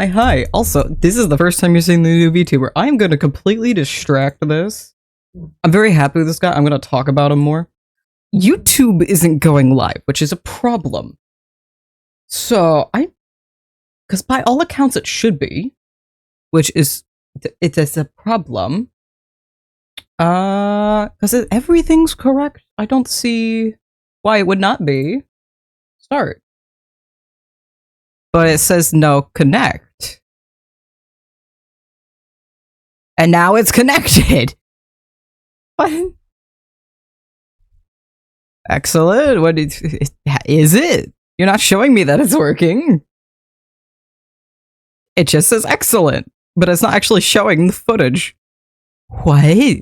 Hi. Also, this is the first time you're seeing the new VTuber. I am going to completely distract this. I'm very happy with this guy. I'm going to talk about him more. YouTube isn't going live, which is a problem. So, because by all accounts it should be, which is, it is a problem. Because everything's correct. I don't see why it would not be. Start. But it says no connect. And now it's connected. What? Excellent. What is it? You're not showing me that it's working. It just says excellent, but it's not actually showing the footage. What?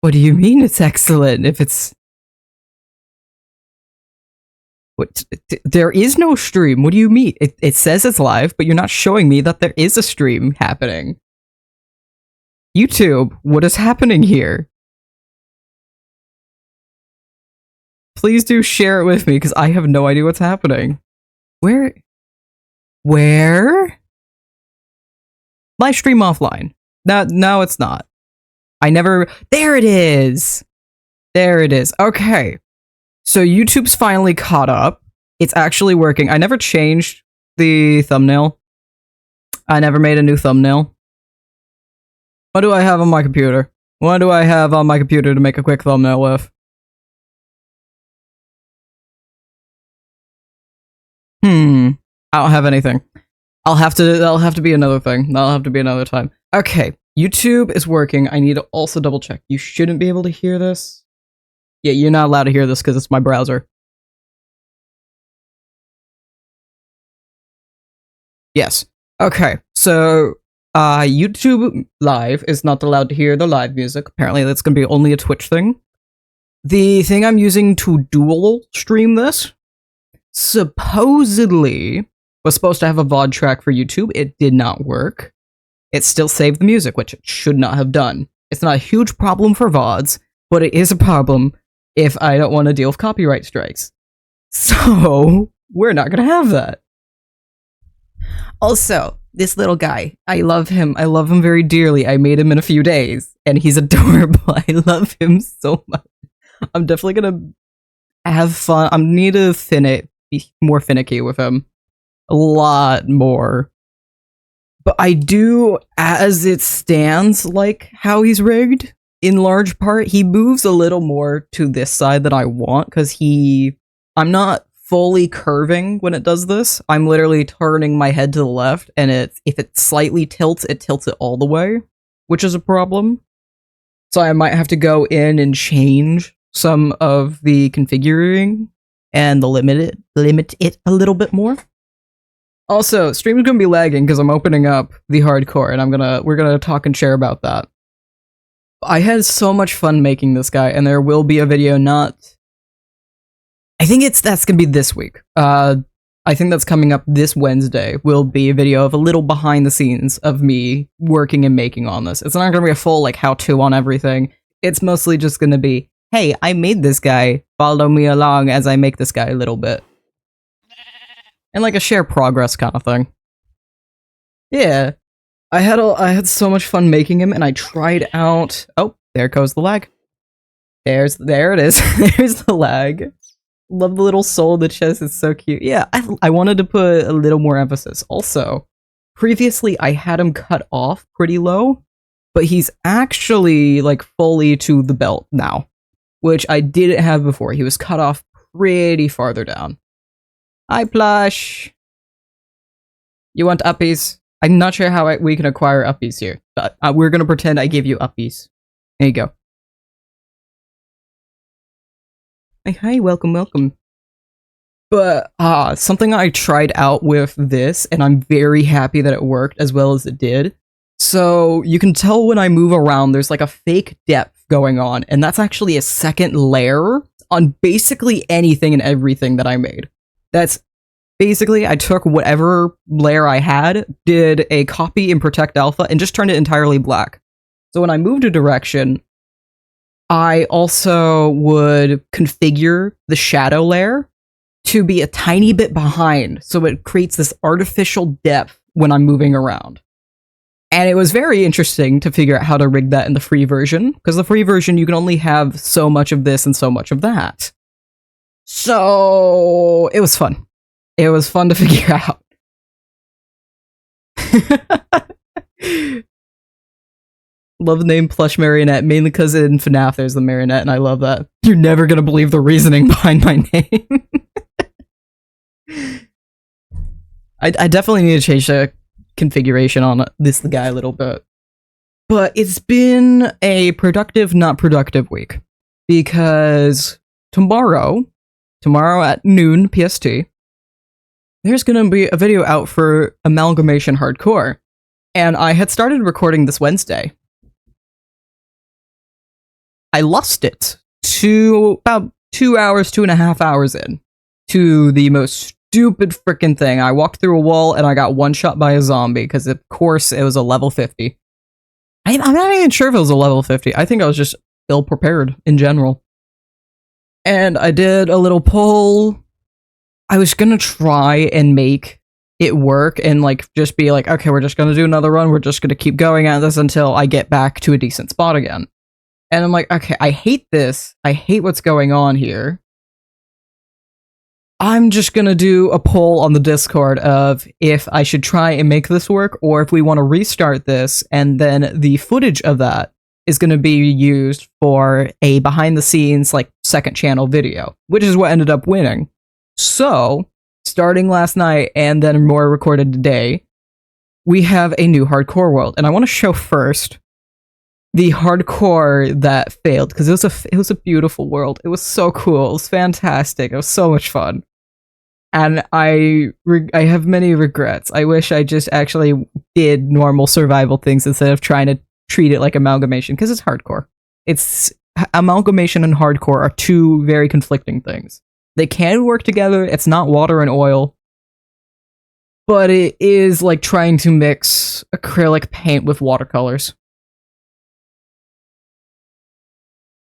What do you mean it's excellent if it's... What? There is no stream. What do you mean? It says it's live, but you're not showing me that there is a stream happening. YouTube, what is happening here? Please do share it with me, because I have no idea what's happening. Where? Live stream offline. No, it's not. There it is! There it is. Okay. So YouTube's finally caught up. It's actually working. I never changed the thumbnail. I never made a new thumbnail. What do I have on my computer? What do I have on my computer to make a quick thumbnail with? I don't have anything. That'll have to be another thing. That'll have to be another time. Okay, YouTube is working. I need to also double check. You shouldn't be able to hear this. Yeah, you're not allowed to hear this because it's my browser. Yes. Okay, so YouTube Live is not allowed to hear the live music. Apparently that's going to be only a Twitch thing. The thing I'm using to dual stream this supposedly was supposed to have a VOD track for YouTube. It did not work. It still saved the music, which it should not have done. It's not a huge problem for VODs, but it is a problem if I don't want to deal with copyright strikes. So, we're not gonna have that. Also, this little guy, I love him. I love him very dearly. I made him in a few days, and he's adorable. I love him so much. I'm definitely gonna have fun. I need to be more finicky with him. A lot more. But I do, as it stands, like how he's rigged. In large part, he moves a little more to this side than I want, because I'm not fully curving when it does this. I'm literally turning my head to the left, and if it slightly tilts, it tilts it all the way, which is a problem. So I might have to go in and change some of the configuring and limit it a little bit more. Also, stream's gonna be lagging because I'm opening up the hardcore, and we're gonna talk and share about that. I had so much fun making this guy, and there will be a video I think that's gonna be this week. I think that's coming up this Wednesday, will be a video of a little behind the scenes of me working and making on this. It's not gonna be a full, like, how-to on everything. It's mostly just gonna be, hey, I made this guy, follow me along as I make this guy a little bit. And like a share progress kind of thing. Yeah. I had so much fun making him, and I tried out... Oh, there goes the lag. There it is. There's the lag. Love the little soul in the chest, it's so cute. Yeah, I wanted to put a little more emphasis. Also, previously I had him cut off pretty low, but he's actually like fully to the belt now, which I didn't have before. He was cut off pretty farther down. Hi, Plush! You want uppies? I'm not sure how we can acquire uppies here, but we're gonna pretend I give you uppies. There you go. Hi, welcome. But, something I tried out with this, and I'm very happy that it worked as well as it did. So, you can tell when I move around, there's like a fake depth going on, and that's actually a second layer on basically anything and everything that I made. That's basically, I took whatever layer I had, did a copy in Protect Alpha, and just turned it entirely black. So when I moved a direction, I also would configure the shadow layer to be a tiny bit behind, so it creates this artificial depth when I'm moving around. And it was very interesting to figure out how to rig that in the free version, because the free version you can only have so much of this and so much of that. So it was fun. It was fun to figure out. Love the name Plush Marionette, mainly because in FNAF there's the marionette, and I love that. You're never gonna believe the reasoning behind my name. I definitely need to change the configuration on this guy a little bit. But it's been a productive, not productive week. Because tomorrow at noon PST, there's gonna be a video out for Amalgamation Hardcore. And I had started recording this Wednesday. I lost it to about 2.5 hours in to the most stupid freaking thing. I walked through a wall and I got one shot by a zombie because, of course, it was a level 50. I'm not even sure if it was a level 50. I think I was just ill prepared in general. And I did a little poll. I was gonna try and make it work and like just be like, okay, we're just gonna do another run. We're just gonna keep going at this until I get back to a decent spot again. And I'm like, okay, I hate this. I hate what's going on here. I'm just gonna do a poll on the Discord of if I should try and make this work, or if we want to restart this, and then the footage of that is gonna be used for a behind-the-scenes, like, second channel video, which is what ended up winning. So, starting last night and then more recorded today, we have a new hardcore world, and I want to show first the hardcore that failed, because it was a beautiful world. It was so cool. It was fantastic. It was so much fun. And I have many regrets. I wish I just actually did normal survival things instead of trying to treat it like amalgamation, because it's hardcore. It's amalgamation and hardcore are two very conflicting things. They can work together. It's not water and oil. But it is like trying to mix acrylic paint with watercolors.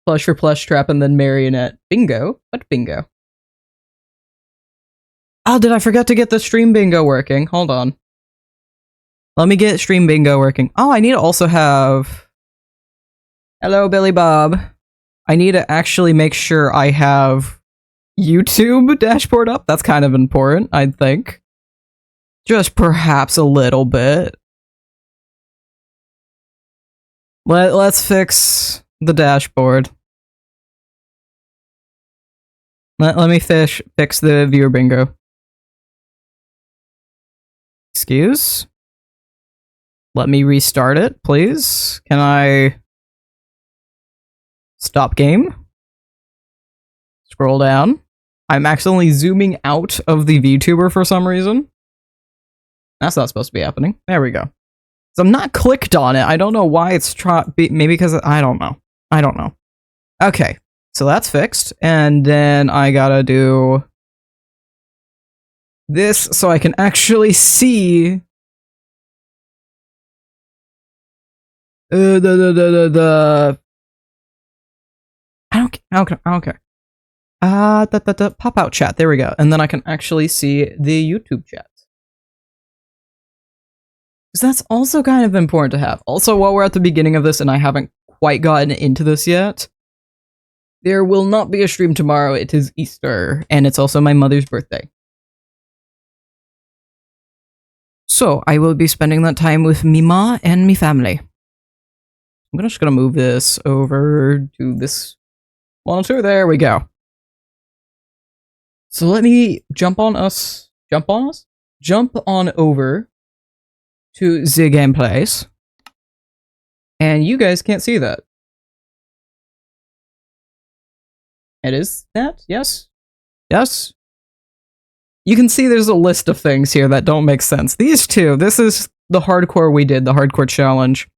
Plush for plush trap and then marionette. Bingo. What bingo? Oh, did I forget to get the stream bingo working? Hold on. Let me get stream bingo working. Oh, I need to also have... Hello, Billy Bob. I need to actually make sure I have YouTube dashboard up. That's kind of important, I think. Just perhaps a little bit. Let's fix the dashboard. Let me fix the viewer bingo. Excuse? Let me restart it, please. Can I stop game? Scroll down. I'm accidentally zooming out of the VTuber for some reason. That's not supposed to be happening. There we go. So I'm not clicked on it. I don't know why it's maybe because I don't know. I don't know. Okay, so that's fixed, and then I gotta do this so I can actually see the I don't care. Pop out chat. There we go, and then I can actually see the YouTube chat. Because that's also kind of important to have. Also, while we're at the beginning of this and I haven't quite gotten into this yet, there will not be a stream tomorrow. It is Easter, and it's also my mother's birthday. So, I will be spending that time with me ma and me family. I'm just gonna move this over to this monitor. There we go. So let me jump on over to the gameplays. And you guys can't see that. It is that? Yes? Yes? You can see there's a list of things here that don't make sense. These two, this is the hardcore we did, the hardcore challenge.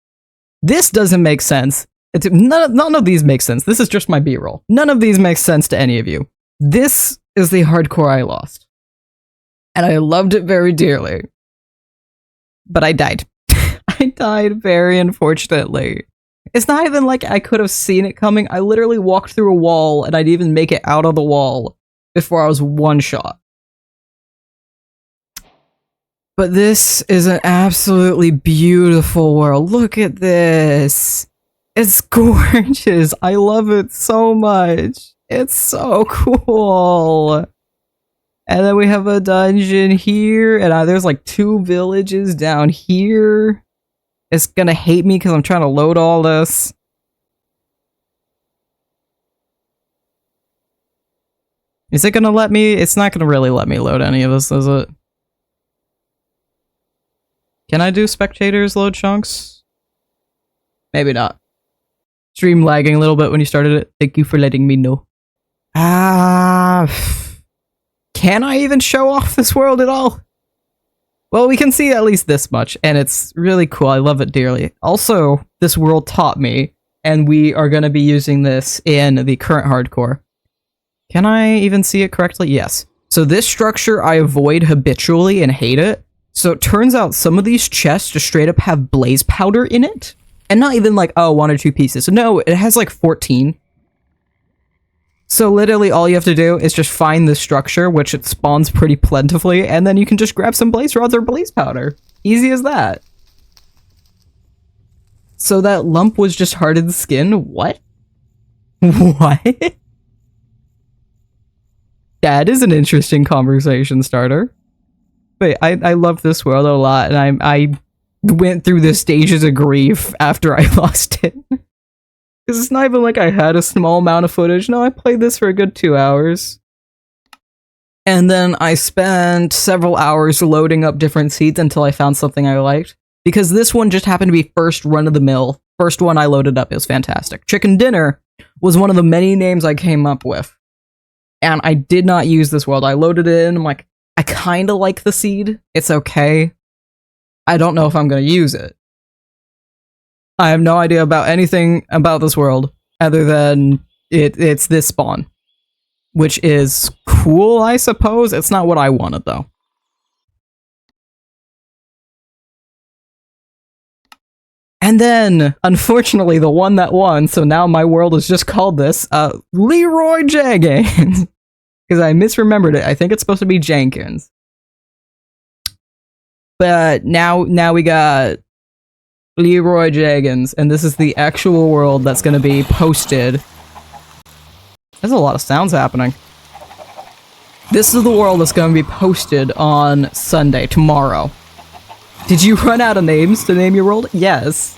This doesn't make sense. None of these make sense. This is just my B-roll. None of these make sense to any of you. This is the hardcore I lost. And I loved it very dearly. But I died. I died very unfortunately. It's not even like I could have seen it coming. I literally walked through a wall and I didn't even make it out of the wall before I was one shot. But this is an absolutely beautiful world. Look at this. It's gorgeous. I love it so much. It's so cool. And then we have a dungeon here, and there's like 2 villages down here. It's gonna hate me because I'm trying to load all this. Is it gonna let me? It's not gonna really let me load any of this, is it? Can I do spectators load chunks? Maybe not. Stream lagging a little bit when you started it. Thank you for letting me know. Can I even show off this world at all? Well, we can see at least this much, and it's really cool. I love it dearly. Also, this world taught me, and we are going to be using this in the current hardcore. Can I even see it correctly? Yes. So this structure I avoid habitually and hate it. So it turns out some of these chests just straight up have blaze powder in it. And not even like, oh, 1 or 2 pieces. No, it has like 14. So literally all you have to do is just find this structure, which it spawns pretty plentifully, and then you can just grab some blaze rods or blaze powder. Easy as that. So that lump was just hardened skin? What? What? That is an interesting conversation starter. Wait, I love this world a lot, and I went through the stages of grief after I lost it. Because it's not even like I had a small amount of footage. No, I played this for a good 2 hours. And then I spent several hours loading up different seeds until I found something I liked. Because this one just happened to be first run-of-the-mill. First one I loaded up. It was fantastic. Chicken Dinner was one of the many names I came up with. And I did not use this world. I loaded it in, I'm like, I kind of like the seed. It's okay. I don't know if I'm going to use it. I have no idea about anything about this world other than it's this spawn. Which is cool, I suppose. It's not what I wanted, though. And then, unfortunately, the one that won, so now my world is just called this, LEROY JEGGINS. Because I misremembered it. I think it's supposed to be Jenkins. But now we got LEROY JEGGINS, and this is the actual world that's going to be posted. There's a lot of sounds happening. This is the world that's going to be posted on Sunday, tomorrow. Did you run out of names to name your world? Yes.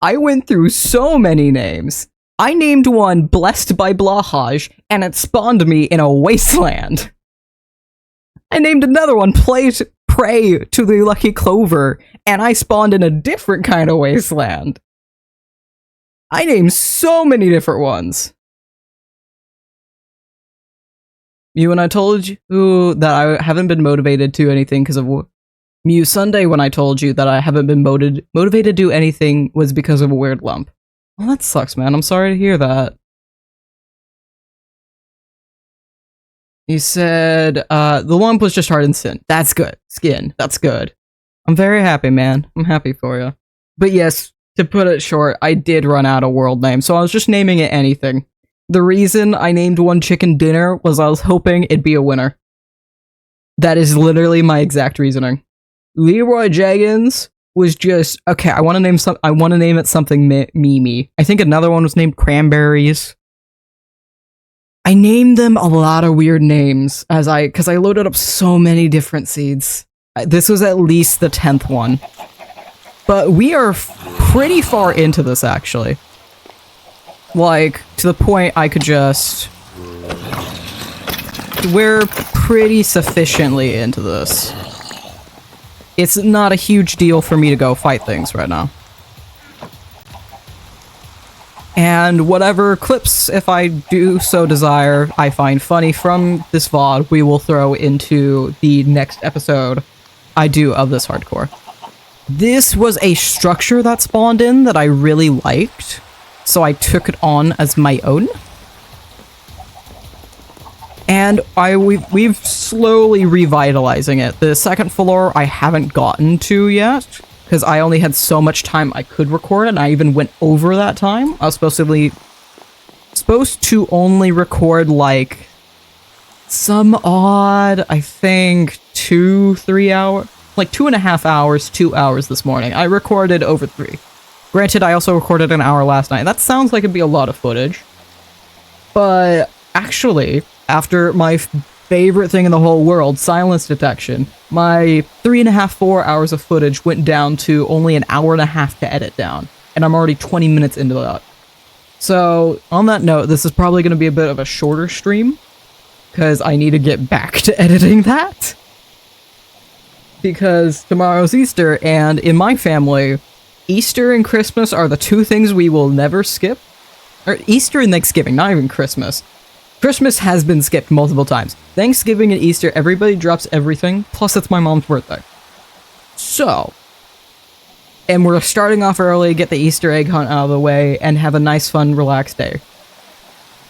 I went through so many names. I named one Blessed by Blahaj, and it spawned me in a wasteland. I named another one Pray to the Lucky Clover, and I spawned in a different kind of wasteland. I named so many different ones. You when I told you that I haven't been motivated to anything because of Mew Sunday when I told you that I haven't been motivated to do anything was because of a weird lump. Well, that sucks, man. I'm sorry to hear that. You said, the lump was just hardened skin. That's good. Skin. That's good. I'm very happy, man. I'm happy for you. But yes, to put it short, I did run out of world names, so I was just naming it anything. The reason I named one Chicken Dinner was I was hoping it'd be a winner. That is literally my exact reasoning. LEROY JEGGINS was just okay. I want to name it something memey. I think another one was named Cranberries. I named them a lot of weird names because I loaded up so many different seeds. This was at least the 10th one, but we are pretty far into this actually. Like to the point I could just. We're pretty sufficiently into this. It's not a huge deal for me to go fight things right now. And whatever clips, if I do so desire, I find funny from this VOD, we will throw into the next episode I do of this hardcore. This was a structure that spawned in that I really liked, so I took it on as my own. And we've slowly revitalizing it. The second floor I haven't gotten to yet, because I only had so much time I could record, and I even went over that time. I was supposed to only record like some odd, I think 2-3 hours, like 2.5 hours, 2 hours this morning. I recorded over 3. Granted, I also recorded an hour last night. That sounds like it'd be a lot of footage. But actually, after my favorite thing in the whole world, silence detection, my 3.5-4 hours of footage went down to only an hour and a half to edit down. And I'm already 20 minutes into that. So, on that note, this is probably going to be a bit of a shorter stream, because I need to get back to editing that. Because tomorrow's Easter, and in my family, Easter and Christmas are the 2 things we will never skip. Or Easter and Thanksgiving, not even Christmas. Christmas has been skipped multiple times. Thanksgiving and Easter, everybody drops everything, plus it's my mom's birthday. So, and we're starting off early, get the Easter egg hunt out of the way, and have a nice, fun, relaxed day.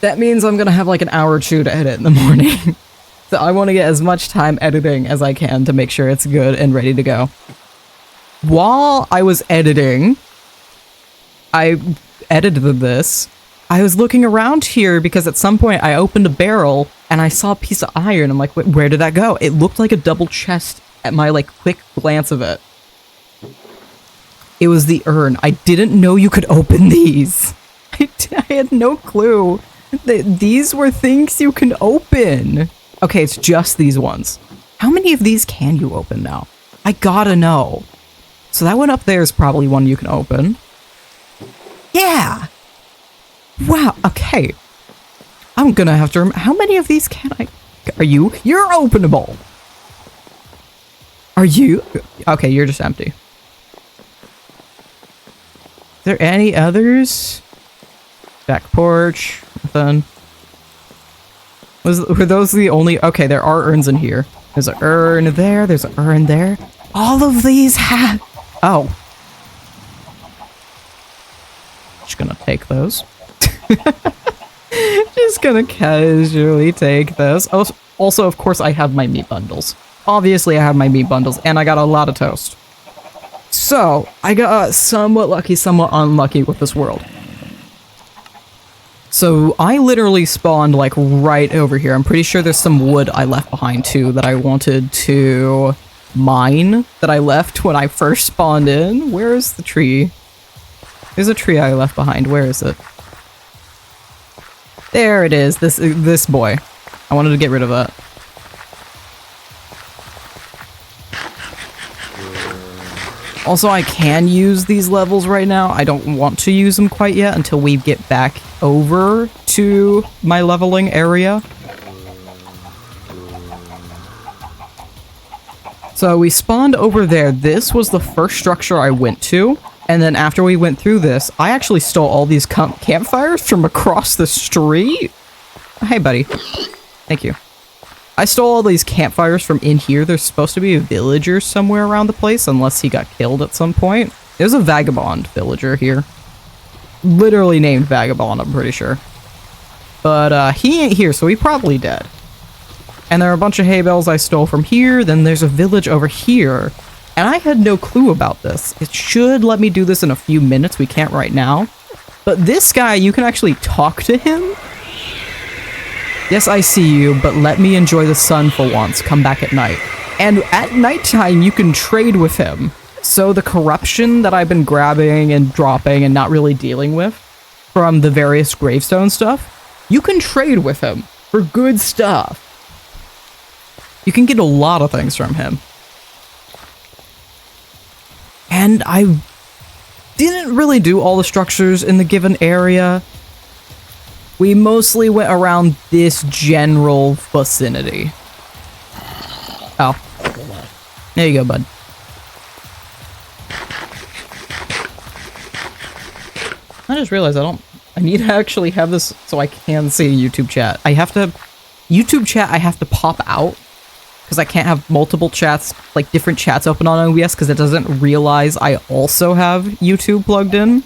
That means I'm gonna have like an hour or 2 to edit in the morning. So I want to get as much time editing as I can to make sure it's good and ready to go. While I was editing, I edited this, I was looking around here because at some point I opened a barrel and I saw a piece of iron. I'm like, where did that go? It looked like a double chest at my like quick glance of it. It was the urn. I didn't know you could open these. I had no clue that these were things you can open. Okay, it's just these ones. How many of these can you open now? I gotta know. So that one up there is probably one you can open. Yeah! Wow, okay. I'm gonna have to how many of these can I... Are you? You're openable! Are you? Okay, you're just empty. Is there any others? Back porch, nothing. Were those the only... Okay, there are urns in here. There's an urn there, there's an urn there. All of these have... Oh. Just gonna take those. Just gonna casually take those. Also, of course, I have my meat bundles. Obviously, I have my meat bundles, and I got a lot of toast. So, I got somewhat lucky, somewhat unlucky with this world. So, I literally spawned, like, right over here. I'm pretty sure there's some wood I left behind, too, that I wanted to mine, that I left when I first spawned in. Where is the tree? There's a tree I left behind. Where is it? There it is. This boy. I wanted to get rid of that. Also, I can use these levels right now. I don't want to use them quite yet until we get back over to my leveling area. So we spawned over there. This was the first structure I went to. And then after we went through this, I actually stole all these campfires from across the street. Hey, buddy. Thank you. I stole all these campfires from in here. There's supposed to be a villager somewhere around the place, unless he got killed at some point. There's a vagabond villager here. Literally named Vagabond, I'm pretty sure. But he ain't here, so he probably dead. And there are a bunch of hay bales I stole from here. Then there's a village over here. And I had no clue about this. It should let me do this in a few minutes. We can't right now. But this guy, you can actually talk to him. Yes, I see you, but let me enjoy the sun for once. Come back at night. And at nighttime, you can trade with him. So the corruption that I've been grabbing and dropping and not really dealing with from the various gravestone stuff, you can trade with him for good stuff. You can get a lot of things from him. And I didn't really do all the structures in the given area. We mostly went around this general vicinity. Oh. There you go, bud. I just realized I need to actually have this so I can see YouTube chat. YouTube chat I have to pop out. Because I can't have multiple chats, like different chats open on OBS, because it doesn't realize I also have YouTube plugged in.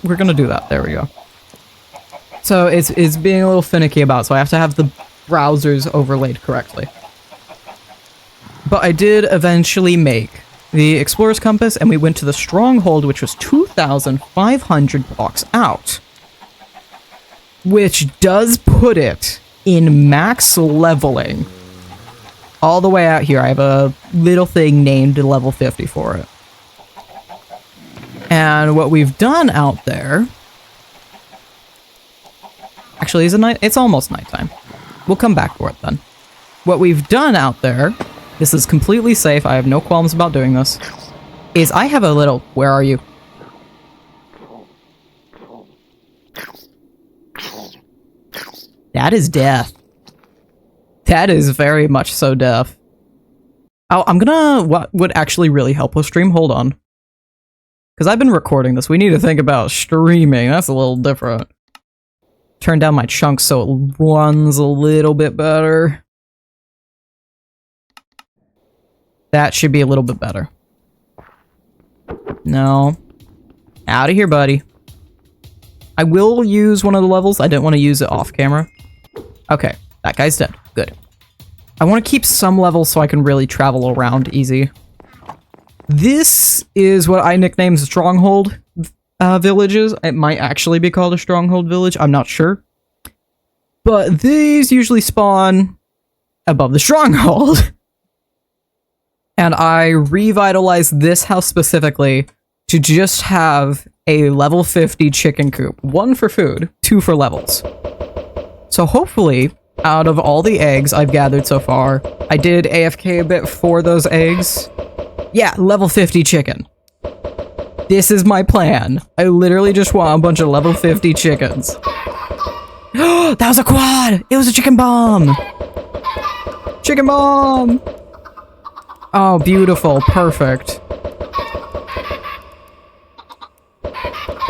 We're gonna do that. There we go. So it's being a little finicky about, so I have to have the browsers overlaid correctly. But I did eventually make the Explorer's Compass, and we went to the Stronghold, which was 2,500 blocks out. which does put it in max leveling. All the way out here, I have a little thing named level 50 for it. And what we've done out there... Actually, it's almost nighttime. We'll come back for it then. What we've done out there, this is completely safe, I have no qualms about doing this, is I have a little... Where are you? That is death. That is very much so death. Oh, I'm gonna... What would actually really help with stream? Hold on. Because I've been recording this. We need to think about streaming. That's a little different. Turn down my chunks so it runs a little bit better. That should be a little bit better. No. Out of here, buddy. I will use one of the levels. I didn't want to use it off camera. Okay, that guy's dead. Good. I want to keep some levels so I can really travel around easy. This is what I nicknamed Stronghold villages. It might actually be called a Stronghold village. I'm not sure. But these usually spawn above the Stronghold. And I revitalized this house specifically to just have a level 50 chicken coop. 1 for food, 2 for levels. So hopefully, out of all the eggs I've gathered so far, I did AFK a bit for those eggs. Yeah, level 50 chicken. This is my plan. I literally just want a bunch of level 50 chickens. That was a quad! It was a chicken bomb! Chicken bomb! Oh, beautiful. Perfect.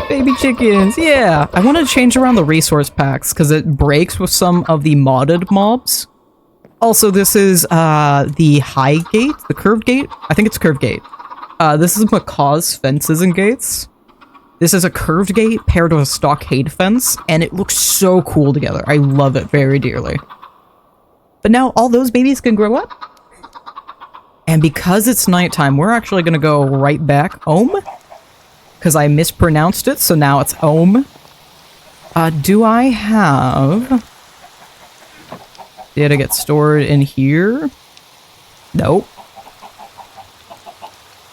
Baby chickens, yeah! I want to change around the resource packs, because it breaks with some of the modded mobs. Also, this is the high gate, the curved gate? I think it's curved gate. This is Macaw's fences and gates. This is a curved gate paired with a stockade fence, and it looks so cool together. I love it very dearly. But now all those babies can grow up. And because it's nighttime, we're actually going to go right back home. Because I mispronounced it, so now it's home. Do I have... Did it get stored in here? Nope.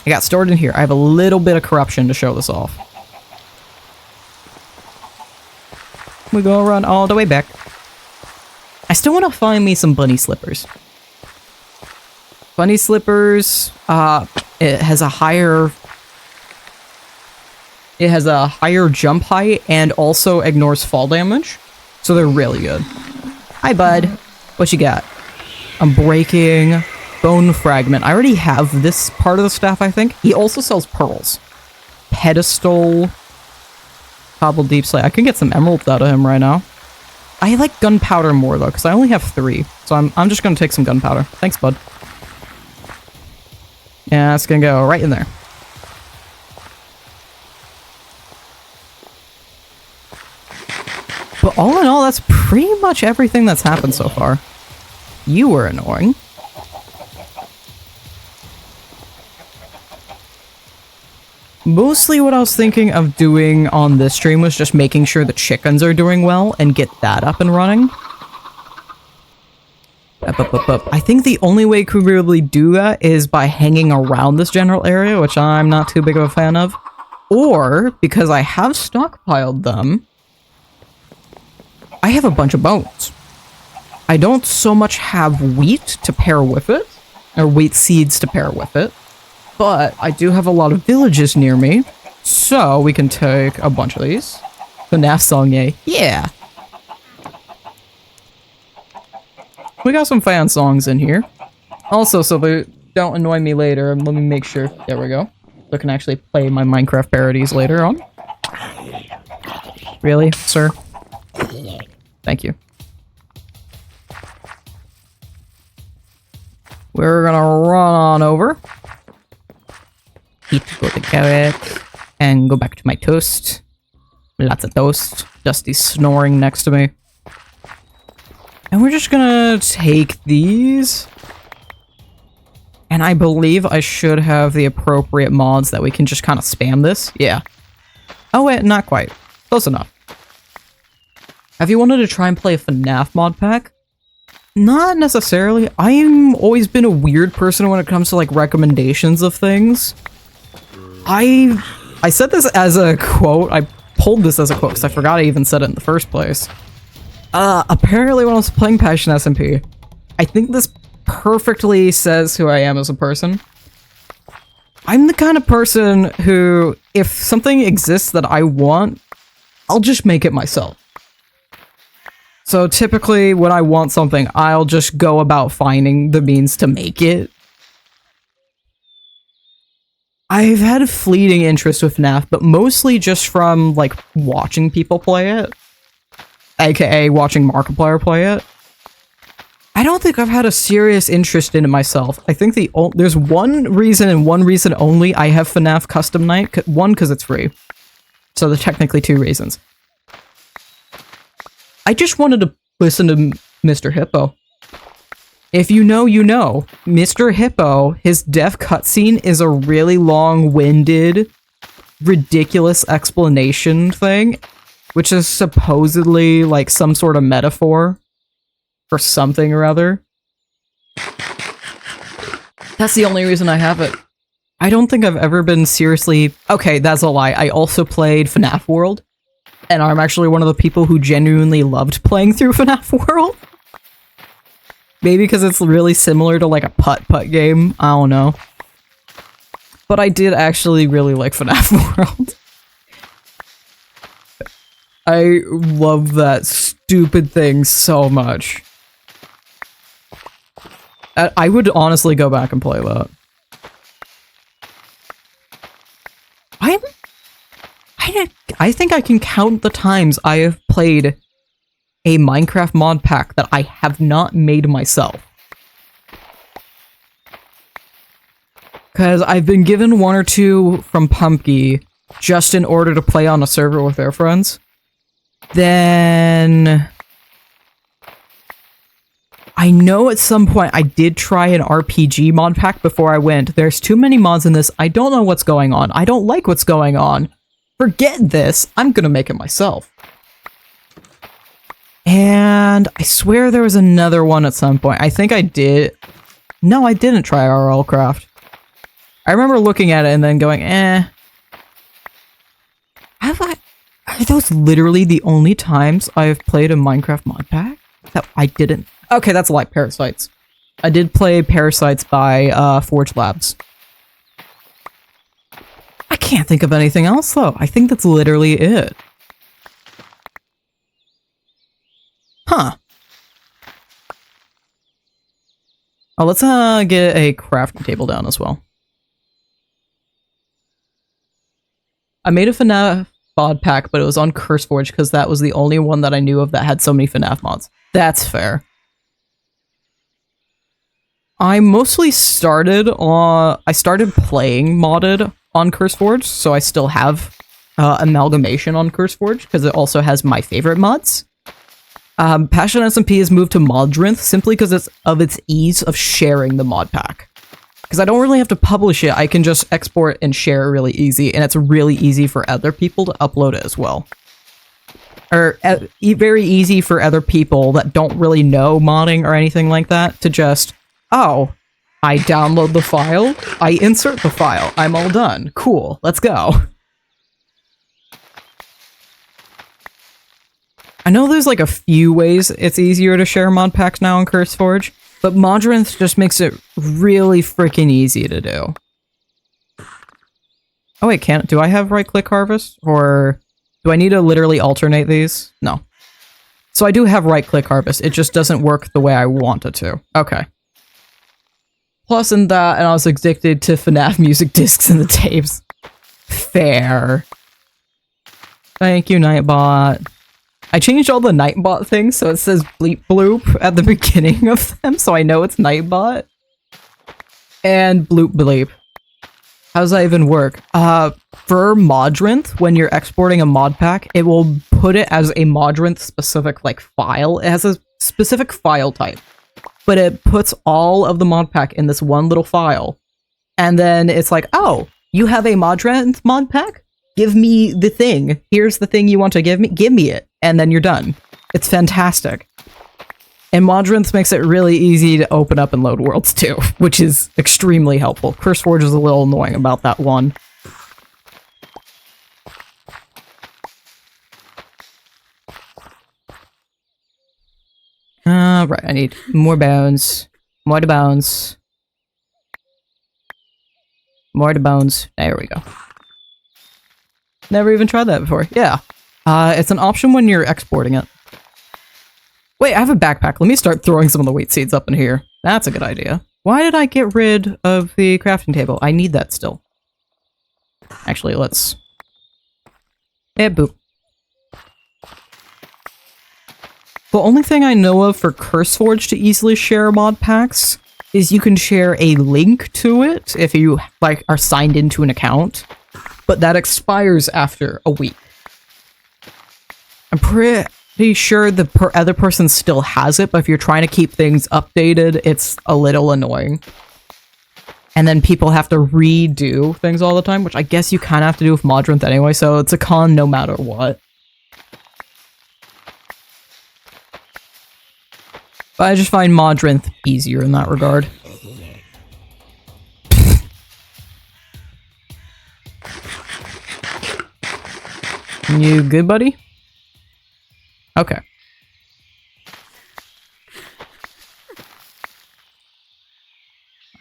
I got stored in here. I have a little bit of corruption to show this off. We're gonna run all the way back. I still want to find me some bunny slippers. Bunny slippers, it has a higher jump height and also ignores fall damage. So they're really good. Hi, bud. What you got? I'm breaking bone fragment. I already have this part of the staff, I think. He also sells pearls. Pedestal. Cobble deep slate. I can get some emeralds out of him right now. I like gunpowder more though, because I only have 3. So I'm just gonna take some gunpowder. Thanks, bud. Yeah, it's gonna go right in there. But all in all, that's pretty much everything that's happened so far. You were annoying. Mostly what I was thinking of doing on this stream was just making sure the chickens are doing well and get that up and running. I think the only way we could really do that is by hanging around this general area, which I'm not too big of a fan of. Or, because I have stockpiled them, I have a bunch of bones. I don't so much have wheat to pair with it, or wheat seeds to pair with it, but I do have a lot of villages near me, so we can take a bunch of these. The NAF song, yay. Yeah! We got some fan songs in here. Also, so they don't annoy me later, let me make sure. There we go. So I can actually play my Minecraft parodies later on. Really, sir? Thank you. We're gonna run on over. Eat, go to carrot, and go back to my toast. Lots of toast. Dusty's snoring next to me. And we're just gonna take these. And I believe I should have the appropriate mods that we can just kind of spam this. Yeah. Oh wait, not quite. Close enough. Have you wanted to try and play a FNAF mod pack? Not necessarily. I am always been a weird person when it comes to like recommendations of things. I said this as a quote. I pulled this as a quote because I forgot I even said it in the first place. Apparently when I was playing Passion SMP, I think this perfectly says who I am as a person. I'm the kind of person who, if something exists that I want, I'll just make it myself. So typically, when I want something, I'll just go about finding the means to make it. I've had a fleeting interest with FNAF, but mostly just from, like, watching people play it. AKA watching Markiplier play it. I don't think I've had a serious interest in it myself. I think there's one reason and one reason only I have FNAF Custom Night. One, because it's free. So there's technically two reasons. I just wanted to listen to Mr. Hippo. If you know, you know. Mr. Hippo, his death cutscene is a really long-winded, ridiculous explanation thing, which is supposedly like some sort of metaphor for something or other. That's the only reason I have it. I don't think I've ever been seriously... Okay, that's a lie. I also played FNAF World, and I'm actually one of the people who genuinely loved playing through FNAF World. Maybe because it's really similar to like a putt-putt game. I don't know. But I did actually really like FNAF World. I love that stupid thing so much. I would honestly go back and play that. I think I can count the times I have played a Minecraft mod pack that I have not made myself. Because I've been given one or two from Pumpky just in order to play on a server with their friends. Then... I know at some point I did try an RPG mod pack before I went. There's too many mods in this. I don't know what's going on. I don't like what's going on. Forget this. I'm gonna make it myself. And I swear there was another one at some point. I think I did. No, I didn't try RL Craft. I remember looking at it and then going, eh. Are those literally the only times I have played a Minecraft mod pack? That I didn't. Okay, that's like Parasites. I did play Parasites by Forge Labs. I can't think of anything else though. I think that's literally it. Huh. Oh, let's get a crafting table down as well. I made a FNAF mod pack, but it was on CurseForge because that was the only one that I knew of that had so many FNAF mods. That's fair. I mostly started playing modded on CurseForge, so I still have amalgamation on CurseForge because it also has my favorite mods. Passion SMP has moved to Modrinth simply because of its ease of sharing the mod pack. Because I don't really have to publish it, I can just export and share really easy, and it's really easy for other people to upload it as well. Or very easy for other people that don't really know modding or anything like that to just, oh, I download the file, I insert the file, I'm all done. Cool, let's go. I know there's like a few ways it's easier to share mod packs now on CurseForge, but Modrinth just makes it really freaking easy to do. Oh wait, do I have right-click harvest? Or do I need to literally alternate these? No. So I do have right-click harvest, it just doesn't work the way I want it to. Okay. Plus in that, and I was addicted to FNAF music discs and the tapes. Fair. Thank you, Nightbot. I changed all the Nightbot things so it says bleep bloop at the beginning of them, so I know it's Nightbot. And bloop bleep. How does that even work? For Modrinth, when you're exporting a mod pack, it will put it as a Modrinth specific like file. It has a specific file type, but it puts all of the mod pack in this one little file. And then it's like, oh, you have a Modrinth mod pack? Give me the thing. Here's the thing you want to give me it. And then you're done. It's fantastic. And Modrinth makes it really easy to open up and load worlds too, which is extremely helpful. CurseForge is a little annoying about that one. Right, I need more bones. More bones. More bones. There we go. Never even tried that before. Yeah. It's an option when you're exporting it. Wait, I have a backpack. Let me start throwing some of the wheat seeds up in here. That's a good idea. Why did I get rid of the crafting table? I need that still. Actually, let's... boop. The only thing I know of for CurseForge to easily share mod packs is you can share a link to it if you, like, are signed into an account. But that expires after a week. I'm pretty sure the other person still has it, but if you're trying to keep things updated, it's a little annoying. And then people have to redo things all the time, which I guess you kind of have to do with Modrinth anyway, so it's a con no matter what. But I just find Modrinth easier in that regard. You good, buddy? Okay.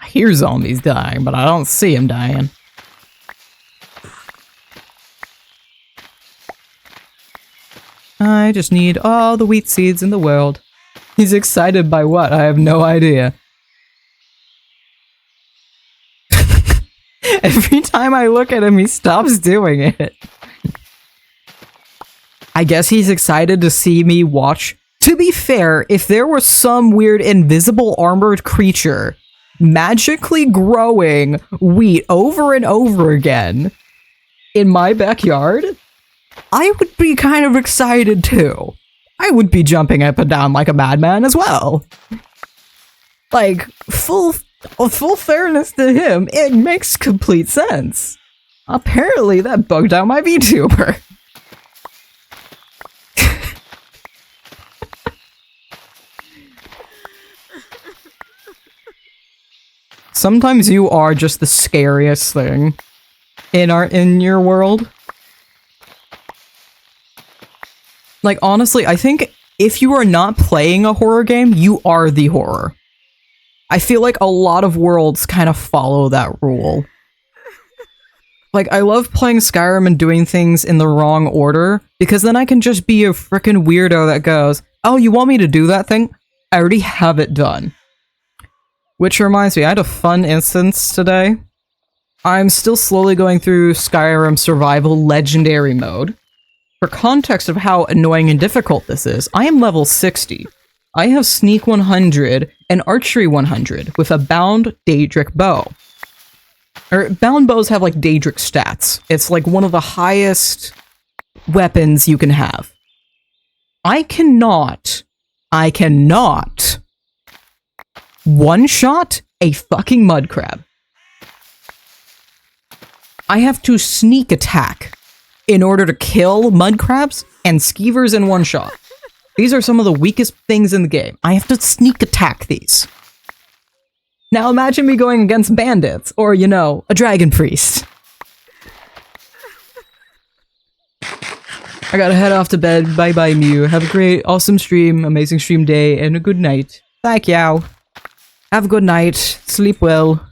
I hear zombies dying, but I don't see them dying. I just need all the wheat seeds in the world. He's excited by what? I have no idea. Every time I look at him, he stops doing it. I guess he's excited to see me watch. To be fair, if there was some weird invisible armored creature magically growing wheat over and over again in my backyard, I would be kind of excited too. I would be jumping up and down like a madman as well. Like, full fairness to him, it makes complete sense. Apparently that bugged out my VTuber. Sometimes you are just the scariest thing in your world. Like, honestly, I think if you are not playing a horror game, you are the horror. I feel like a lot of worlds kind of follow that rule. Like, I love playing Skyrim and doing things in the wrong order, because then I can just be a frickin' weirdo that goes, oh, you want me to do that thing? I already have it done. Which reminds me, I had a fun instance today. I'm still slowly going through Skyrim Survival Legendary Mode. For context of how annoying and difficult this is, I am level 60. I have Sneak 100 and Archery 100 with a Bound Daedric Bow. Bound bows have like Daedric stats. It's like one of the highest weapons you can have. I cannot one-shot a fucking mud crab. I have to sneak attack in order to kill mud crabs and skeevers in one shot. These are some of the weakest things in the game. I have to sneak attack these. Now imagine me going against bandits, or, you know, a dragon priest. I gotta head off to bed. Bye-bye, Mew. Have a great, awesome stream, amazing stream day, and a good night. Thank you. Have a good night. Sleep well.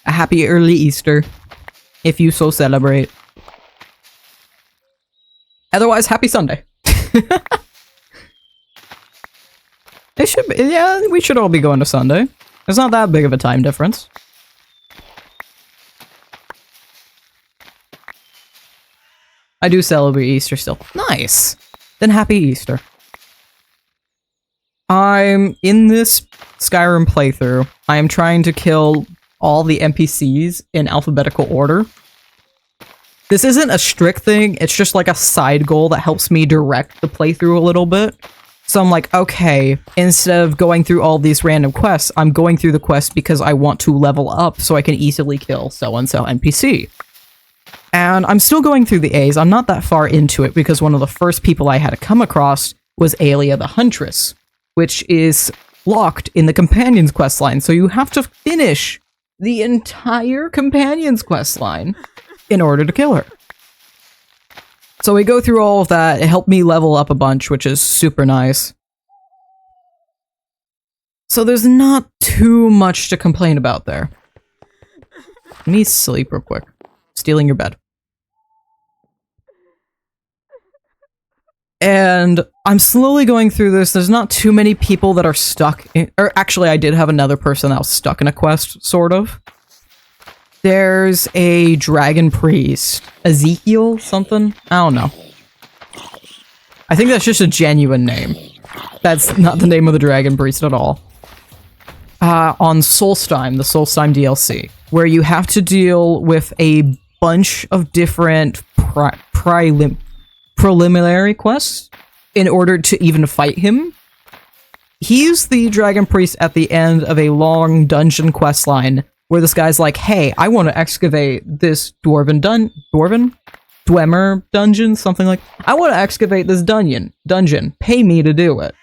A happy early Easter, if you so celebrate. Otherwise, happy Sunday. It should be, yeah, we should all be going to Sunday. It's not that big of a time difference. I do celebrate Easter still. Nice! Then happy Easter. I'm in this Skyrim playthrough. I am trying to kill all the NPCs in alphabetical order. This isn't a strict thing, it's just like a side goal that helps me direct the playthrough a little bit. So I'm like, okay, instead of going through all these random quests, I'm going through the quest because I want to level up so I can easily kill so-and-so NPC. And I'm still going through the A's, I'm not that far into it because one of the first people I had to come across was Aelia the Huntress, which is locked in the Companions questline, so you have to finish the entire Companions questline in order to kill her. So we go through all of that. It helped me level up a bunch, which is super nice. So there's not too much to complain about there. Let me sleep real quick. Stealing your bed. And I'm slowly going through this. There's not too many people that are stuck in, or actually I did have another person that was stuck in a quest, sort of. There's a dragon priest. Ezekiel something? I don't know. I think that's just a genuine name. That's not the name of the dragon priest at all. On Solstheim, the Solstheim DLC, where you have to deal with a bunch of different preliminary quests in order to even fight him. He's the dragon priest at the end of a long dungeon quest line where this guy's like, hey, I want to excavate this Dwemer dungeon, something like, I want to excavate this dungeon, pay me to do it.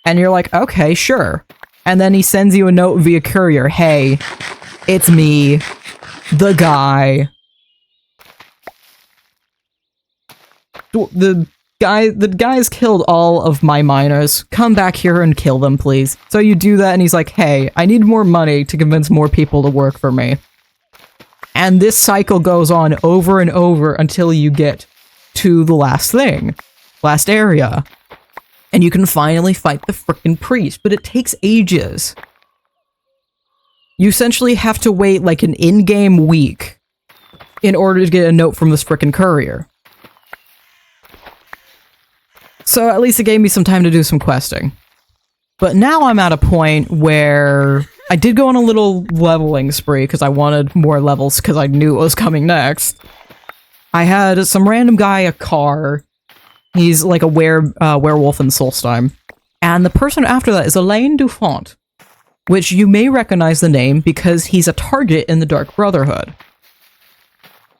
And you're like, okay, sure. And then he sends you a note via courier, hey, it's me, the guy. The guy's killed all of my miners. Come back here and kill them, please. So you do that, and he's like, hey, I need more money to convince more people to work for me. And this cycle goes on over and over until you get to the last thing. Last area. And you can finally fight the frickin' priest, but it takes ages. You essentially have to wait like an in-game week in order to get a note from this frickin' courier. So at least it gave me some time to do some questing. But now I'm at a point where I did go on a little leveling spree because I wanted more levels because I knew what was coming next. I had some random guy a car. He's like a werewolf in Solstheim. And the person after that is Elaine Dufont, which you may recognize the name because he's a target in the Dark Brotherhood.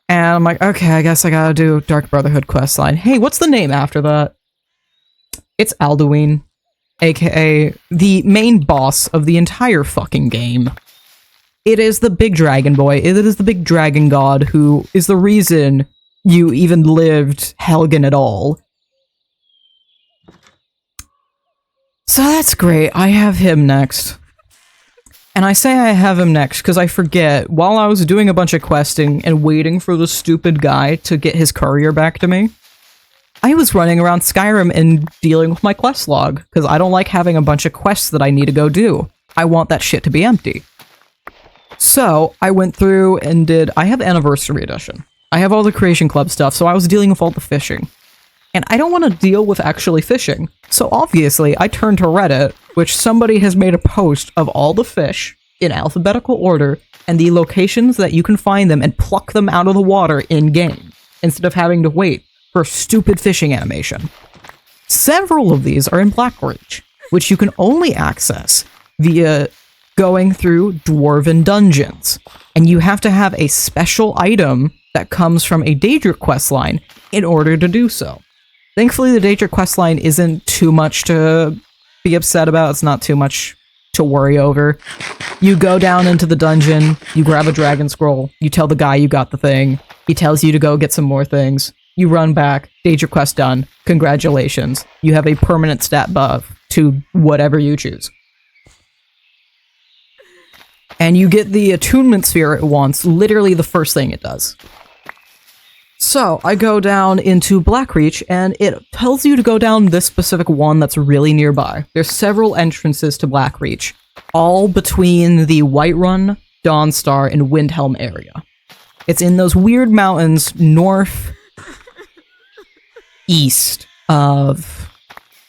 And I'm like, okay, I guess I gotta do Dark Brotherhood questline. Hey, what's the name after that? It's Alduin, aka the main boss of the entire fucking game. It is the big dragon boy. It is the big dragon god who is the reason you even lived Helgen at all. So that's great. I have him next. And I say I have him next because I forget, while I was doing a bunch of questing and waiting for the stupid guy to get his courier back to me, I was running around Skyrim and dealing with my quest log, because I don't like having a bunch of quests that I need to go do. I want that shit to be empty. So, I went through and I have Anniversary Edition. I have all the Creation Club stuff, so I was dealing with all the fishing. And I don't want to deal with actually fishing. So obviously, I turned to Reddit, which somebody has made a post of all the fish in alphabetical order, and the locations that you can find them and pluck them out of the water in-game, instead of having to wait for stupid fishing animation. Several of these are in Blackreach, which you can only access via going through dwarven dungeons. And you have to have a special item that comes from a Daedric questline in order to do so. Thankfully, the Daedric questline isn't too much to be upset about. It's not too much to worry over. You go down into the dungeon, you grab a dragon scroll, you tell the guy you got the thing, he tells you to go get some more things, you run back, Daedric quest done, congratulations, you have a permanent stat buff to whatever you choose. And you get the attunement sphere it wants, literally the first thing it does. So, I go down into Blackreach, and it tells you to go down this specific one that's really nearby. There's several entrances to Blackreach, all between the Whiterun, Dawnstar, and Windhelm area. It's in those weird mountains north east of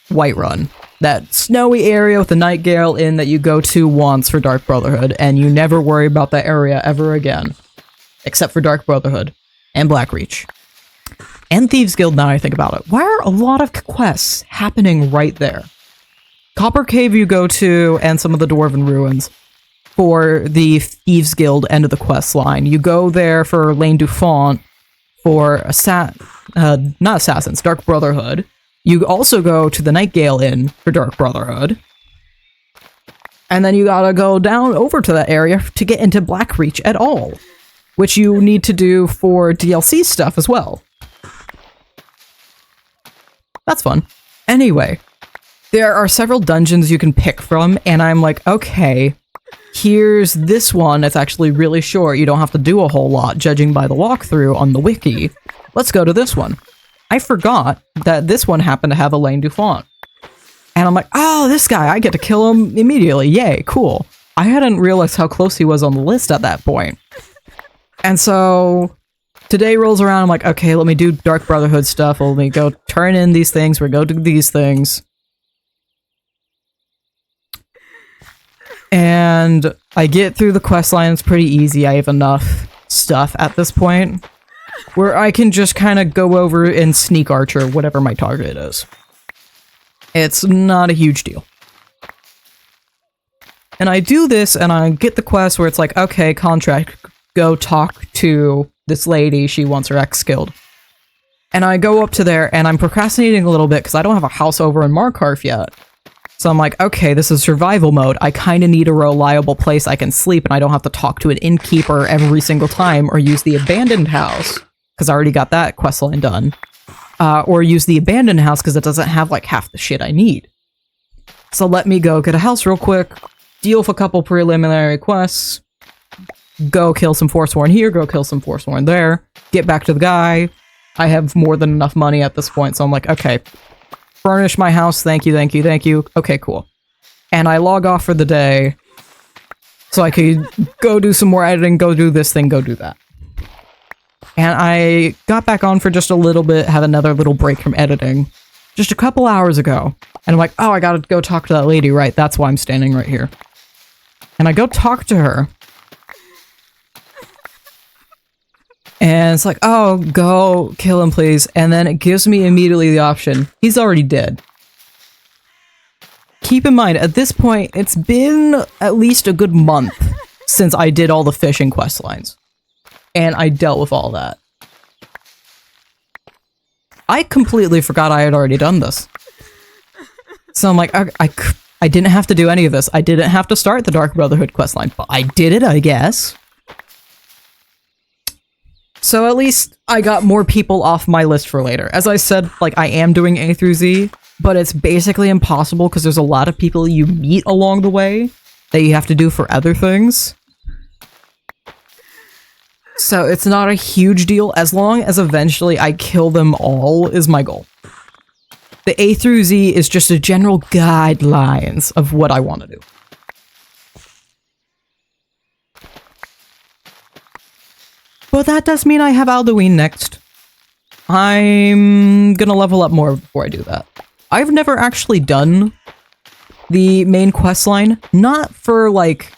Whiterun. That snowy area with the Nightgale Inn that you go to once for Dark Brotherhood, and you never worry about that area ever again. Except for Dark Brotherhood. And Blackreach. And Thieves Guild, now I think about it. Why are a lot of quests happening right there? Copper Cave you go to, and some of the Dwarven Ruins for the Thieves Guild end of the quest line. You go there for Lane Dufont for not Assassins, Dark Brotherhood. You also go to the Nightgale Inn for Dark Brotherhood. And then you gotta go down over to that area to get into Blackreach at all, which you need to do for DLC stuff as well. That's fun. Anyway, there are several dungeons you can pick from, and I'm like, okay, here's this one. It's actually really short. You don't have to do a whole lot, judging by the walkthrough on the wiki. Let's go to this one. I forgot that this one happened to have Elaine Dufont. And I'm like, oh, this guy, I get to kill him immediately. Yay, cool. I hadn't realized how close he was on the list at that point. And so today rolls around, I'm like, okay, let me do Dark Brotherhood stuff. Let me go turn in these things. We're going to do these things. And I get through the quest line. It's pretty easy. I have enough stuff at this point where I can just kind of go over and sneak archer whatever my target is. It's not a huge deal. And I do this, and I get the quest where it's like, okay, contract, go talk to this lady, she wants her ex killed. And I go up to there, and I'm procrastinating a little bit because I don't have a house over in Markarth yet. So I'm like, okay, this is survival mode. I kind of need a reliable place I can sleep, and I don't have to talk to an innkeeper every single time or use the abandoned house, because I already got that questline done. Or use the abandoned house because it doesn't have like half the shit I need. So let me go get a house real quick, deal with a couple preliminary quests, go kill some Forsworn here, go kill some Forsworn there, get back to the guy. I have more than enough money at this point, so I'm like, okay, furnish my house, thank you, thank you, thank you. Okay, cool. And I log off for the day so I could go do some more editing, go do this thing, go do that. And I got back on for just a little bit, had another little break from editing, just a couple hours ago. And I'm like, oh, I gotta go talk to that lady, right? That's why I'm standing right here. And I go talk to her. And it's like, oh, go kill him, please. And then it gives me immediately the option. He's already dead. Keep in mind, at this point, it's been at least a good month since I did all the fishing quest lines. And I dealt with all that. I completely forgot I had already done this. So I'm like, I didn't have to do any of this. I didn't have to start the Dark Brotherhood questline, but I did it, I guess. So at least I got more people off my list for later. As I said, like, I am doing A through Z, but it's basically impossible because there's a lot of people you meet along the way that you have to do for other things. So it's not a huge deal, as long as eventually I kill them all is my goal. The A through Z is just a general guidelines of what I want to do. But that does mean I have Alduin next. I'm gonna level up more before I do that. I've never actually done the main questline, not for like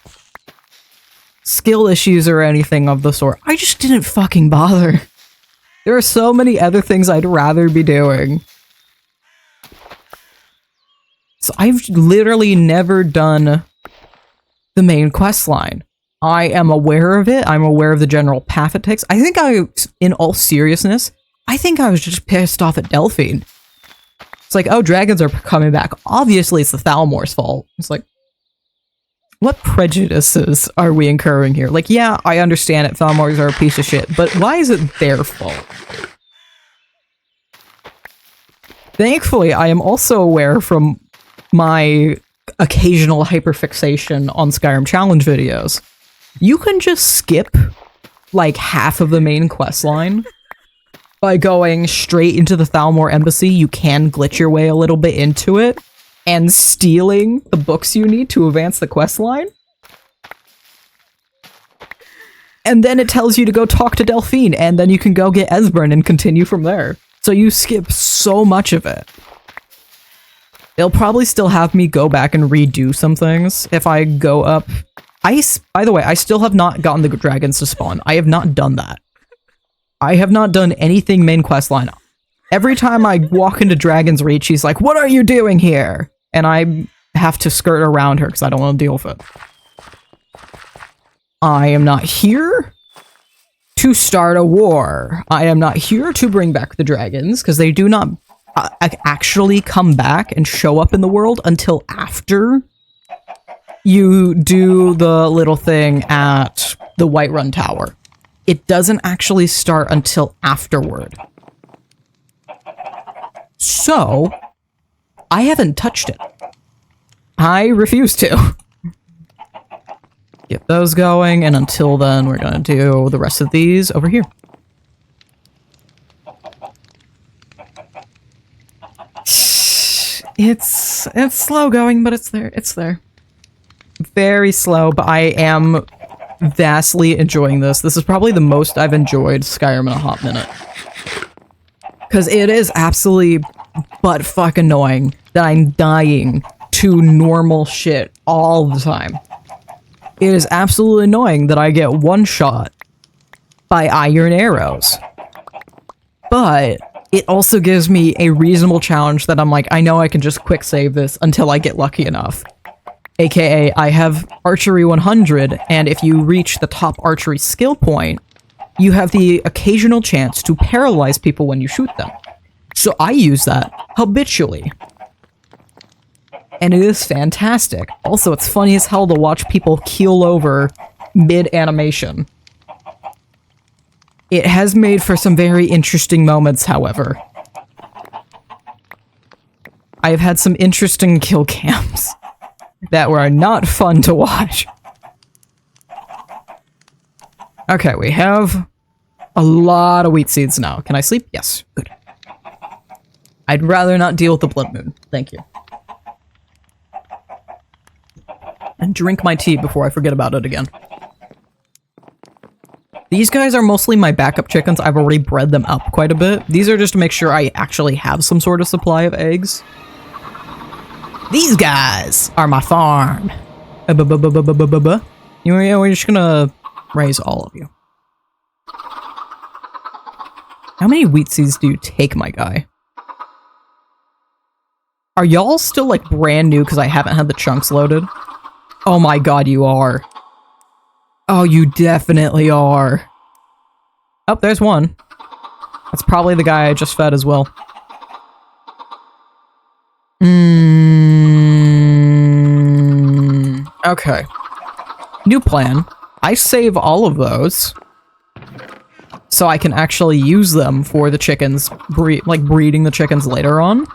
skill issues or anything of the sort. I just didn't fucking bother. There are so many other things I'd rather be doing. So I've literally never done the main quest line. I am aware of it. I'm aware of the general path it takes. I think in all seriousness, I think I was just pissed off at Delphine. It's like, oh, dragons are coming back. Obviously, it's the Thalmor's fault. It's like, what prejudices are we incurring here? Like, yeah, I understand it. Thalmors are a piece of shit, but why is it their fault? Thankfully, I am also aware from my occasional hyperfixation on Skyrim challenge videos, you can just skip like half of the main quest line by going straight into the Thalmor embassy. You can glitch your way a little bit into it and stealing the books you need to advance the quest line. And then it tells you to go talk to Delphine, and then you can go get Esbern and continue from there. So you skip so much of it. They'll probably still have me go back and redo some things if I go up. By the way, I still have not gotten the dragons to spawn. I have not done that. I have not done anything main quest line. Every time I walk into Dragon's Reach, she's like, what are you doing here? And I have to skirt around her because I don't want to deal with it. I am not here to start a war. I am not here to bring back the dragons because they do not actually come back and show up in the world until after you do the little thing at the Whiterun Tower. It doesn't actually start until afterward. So, I haven't touched it. I refuse to. Get those going, and until then, we're gonna do the rest of these over here. It's slow going, but it's there. It's there. Very slow, but I am vastly enjoying this. This is probably the most I've enjoyed Skyrim in a hot minute. Because it is absolutely butt fuck annoying that I'm dying to normal shit all the time. It is absolutely annoying that I get one shot by iron arrows. But it also gives me a reasonable challenge that I'm like, I know I can just quick save this until I get lucky enough. AKA, I have Archery 100, and if you reach the top archery skill point, you have the occasional chance to paralyze people when you shoot them. So I use that habitually. And it is fantastic. Also, it's funny as hell to watch people keel over mid-animation. It has made for some very interesting moments, however. I have had some interesting kill cams that were not fun to watch. Okay, we have a lot of wheat seeds now. Can I sleep? Yes. Good. I'd rather not deal with the blood moon. Thank you. And drink my tea before I forget about it again. These guys are mostly my backup chickens. I've already bred them up quite a bit. These are just to make sure I actually have some sort of supply of eggs. These guys are my farm. We're just gonna raise all of you. How many wheat seeds do you take, my guy? Are y'all still, like, brand new because I haven't had the chunks loaded? Oh my god, you are. Oh, you definitely are. Oh, there's one. That's probably the guy I just fed as well. Okay. New plan. I save all of those so I can actually use them for the chickens, breeding the chickens later on.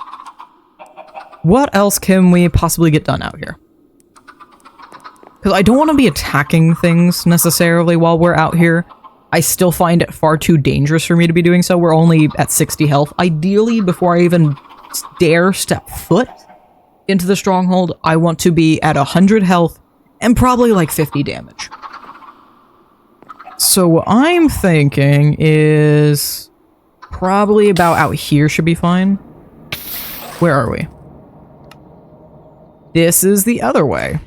What else can we possibly get done out here? Because I don't want to be attacking things necessarily while we're out here. I still find it far too dangerous for me to be doing so. We're only at 60 health. Ideally, before I even dare step foot into the stronghold, I want to be at 100 health and probably like 50 damage. So what I'm thinking is probably about out here should be fine. Where are we? This is the other way.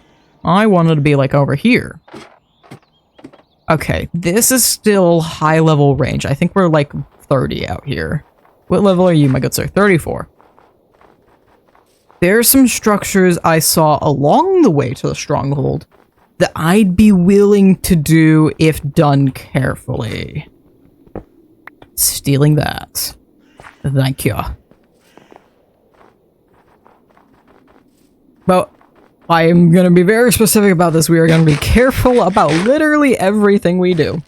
I wanted to be like over here. Okay, this is still high level range. I think we're like 30 out here. What level are you, my good sir? 34. There's some structures I saw along the way to the stronghold that I'd be willing to do if done carefully. Stealing that. Thank you. But I am going to be very specific about this. We are going to be careful about literally everything we do.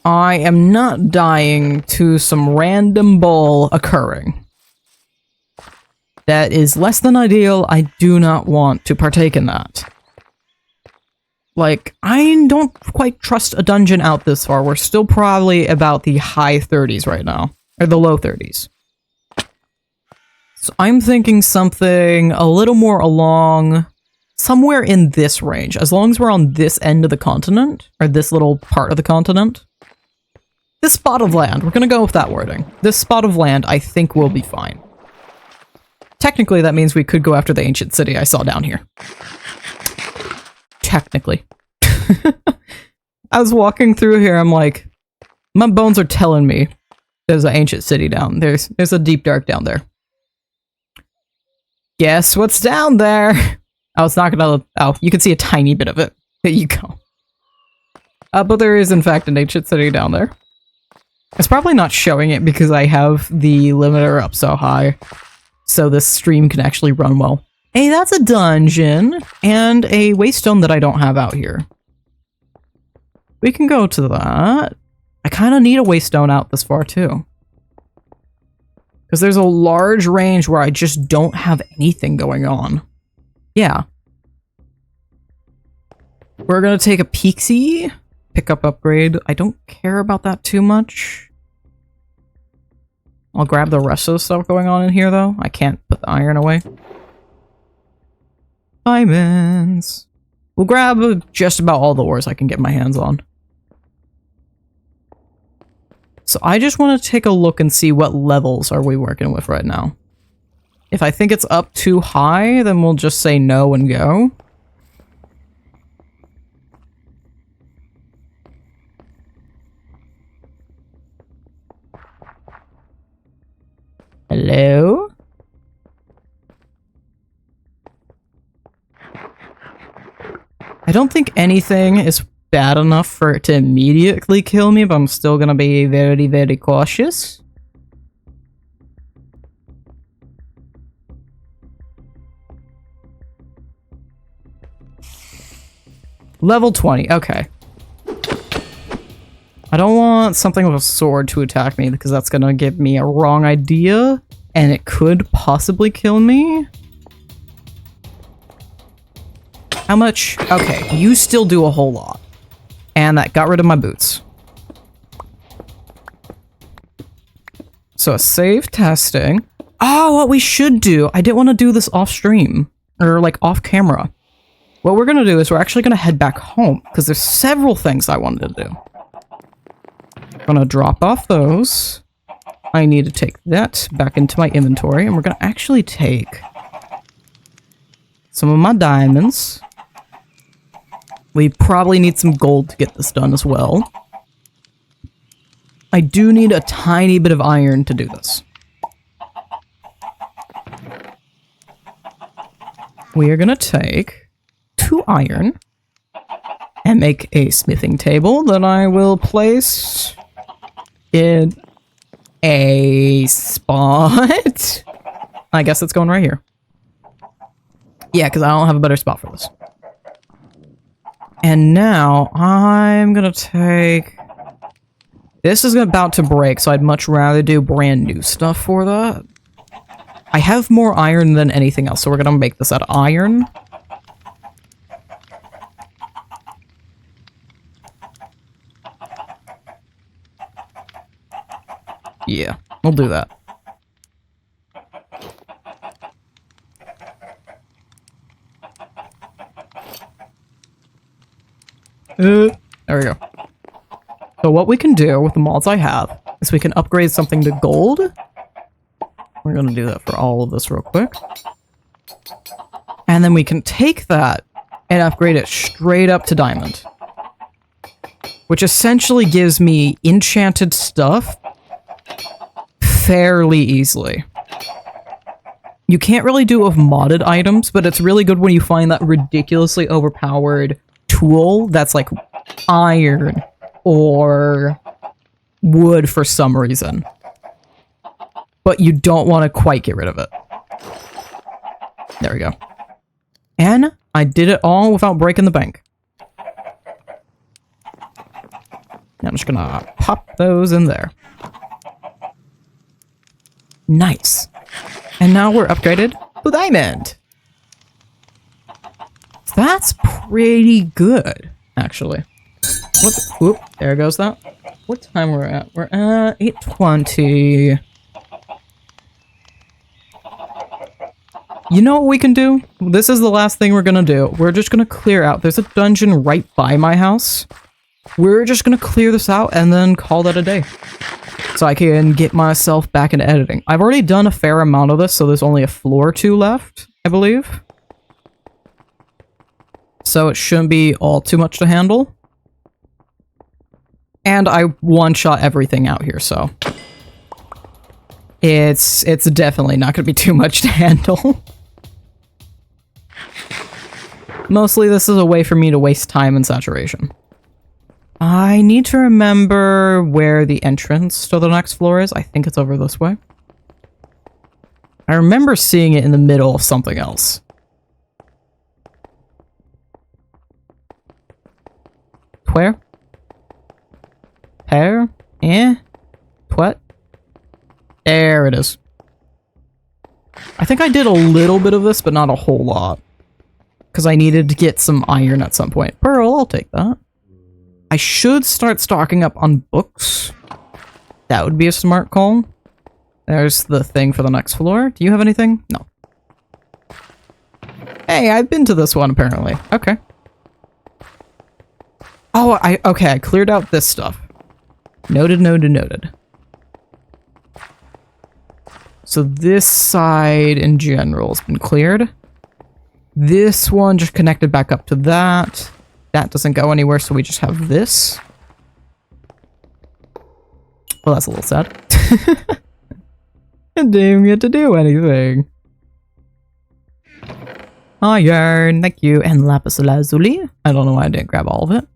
I am not dying to some random bull occurring. That is less than ideal. I do not want to partake in that. Like, I don't quite trust a dungeon out this far. We're still probably about the high 30s right now. Or the low 30s. So I'm thinking something a little more along somewhere in this range. As long as we're on this end of the continent, or this little part of the continent. This spot of land, we're gonna go with that wording. This spot of land, I think will be fine. Technically, that means we could go after the ancient city I saw down here. Technically. I was walking through here, I'm like, my bones are telling me there's an ancient city down. There's a deep dark down there. Guess what's down there? Oh, it's not gonna... Oh, you can see a tiny bit of it. There you go. But there is, in fact, an ancient city down there. It's probably not showing it because I have the limiter up so high, so this stream can actually run well. Hey, that's a dungeon, and a waystone that I don't have out here. We can go to that. I kind of need a waystone out this far, too. Because there's a large range where I just don't have anything going on. Yeah. We're gonna take a peeksy. Pick up upgrade. I don't care about that too much. I'll grab the rest of the stuff going on in here, though. I can't put the iron away. Diamonds. We'll grab just about all the ores I can get my hands on. So I just want to take a look and see what levels are we working with right now. If I think it's up too high, then we'll just say no and go. Hello? I don't think anything is bad enough for it to immediately kill me, but I'm still gonna be very, very cautious. Level 20, okay. I don't want something with a sword to attack me because that's gonna give me a wrong idea, and it could possibly kill me. How much? Okay, you still do a whole lot. And that got rid of my boots. So save testing. Oh, what we should do. I didn't want to do this off stream. Or like off camera. What we're going to do is we're actually going to head back home. Because there's several things I wanted to do. I'm going to drop off those. I need to take that back into my inventory. And we're going to actually take some of my diamonds. We probably need some gold to get this done as well. I do need a tiny bit of iron to do this. We are going to take 2 iron and make a smithing table that I will place in a spot. I guess it's going right here. Yeah, because I don't have a better spot for this. And now, I'm gonna take... This is about to break, so I'd much rather do brand new stuff for that. I have more iron than anything else, so we're gonna make this out of iron. Yeah, we'll do that. There we go. So what we can do with the mods I have is we can upgrade something to gold. We're gonna do that for all of this real quick. And then we can take that and upgrade it straight up to diamond. Which essentially gives me enchanted stuff fairly easily. You can't really do it with modded items, but it's really good when you find that ridiculously overpowered tool that's like iron or wood for some reason. But you don't want to quite get rid of it. There we go. And I did it all without breaking the bank. Now I'm just gonna pop those in there. Nice. And now we're upgraded to diamond. That's pretty good, actually. Whoop, there goes that. What time we're at? We're at 8:20. You know what we can do? This is the last thing we're gonna do. We're just gonna clear out. There's a dungeon right by my house. We're just gonna clear this out and then call that a day. So I can get myself back into editing. I've already done a fair amount of this, so there's only a floor or 2 left, I believe. So it shouldn't be all too much to handle. And I one-shot everything out here, so... It's definitely not going to be too much to handle. Mostly this is a way for me to waste time in saturation. I need to remember where the entrance to the next floor is. I think it's over this way. I remember seeing it in the middle of something else. Where? Where? Eh? What? There it is. I think I did a little bit of this, but not a whole lot. Because I needed to get some iron at some point. Pearl, I'll take that. I should start stocking up on books. That would be a smart call. There's the thing for the next floor. Do you have anything? No. Hey, I've been to this one apparently. Okay. Oh, okay, I cleared out this stuff. Noted, noted, noted. So this side in general has been cleared. This one just connected back up to that. That doesn't go anywhere, so we just have this. Well, that's a little sad. I didn't even get to do anything. Iron, thank you. And lapis lazuli. I don't know why I didn't grab all of it.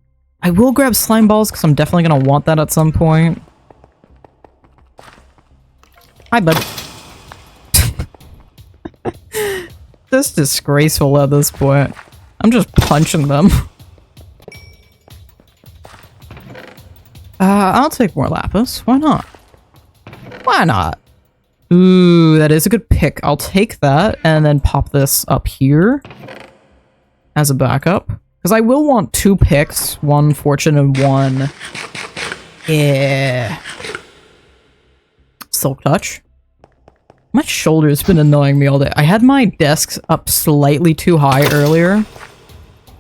I will grab slime balls, because I'm definitely going to want that at some point. Hi, bud. This is disgraceful at this point. I'm just punching them. I'll take more lapis. Why not? Why not? Ooh, that is a good pick. I'll take that and then pop this up here as a backup. Because I will want 2 picks, 1 fortune and 1... Yeah. Silk touch. My shoulder's been annoying me all day. I had my desk up slightly too high earlier,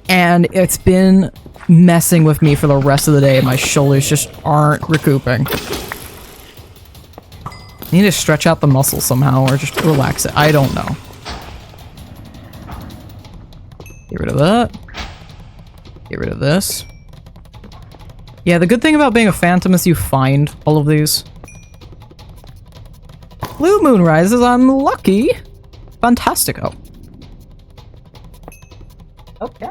and it's been messing with me for the rest of the day. My shoulders just aren't recouping. I need to stretch out the muscle somehow, or just relax it. I don't know. Get rid of that. Get rid of this. Yeah, the good thing about being a phantom is you find all of these. Blue moon rises, I'm lucky. Fantastico. Okay.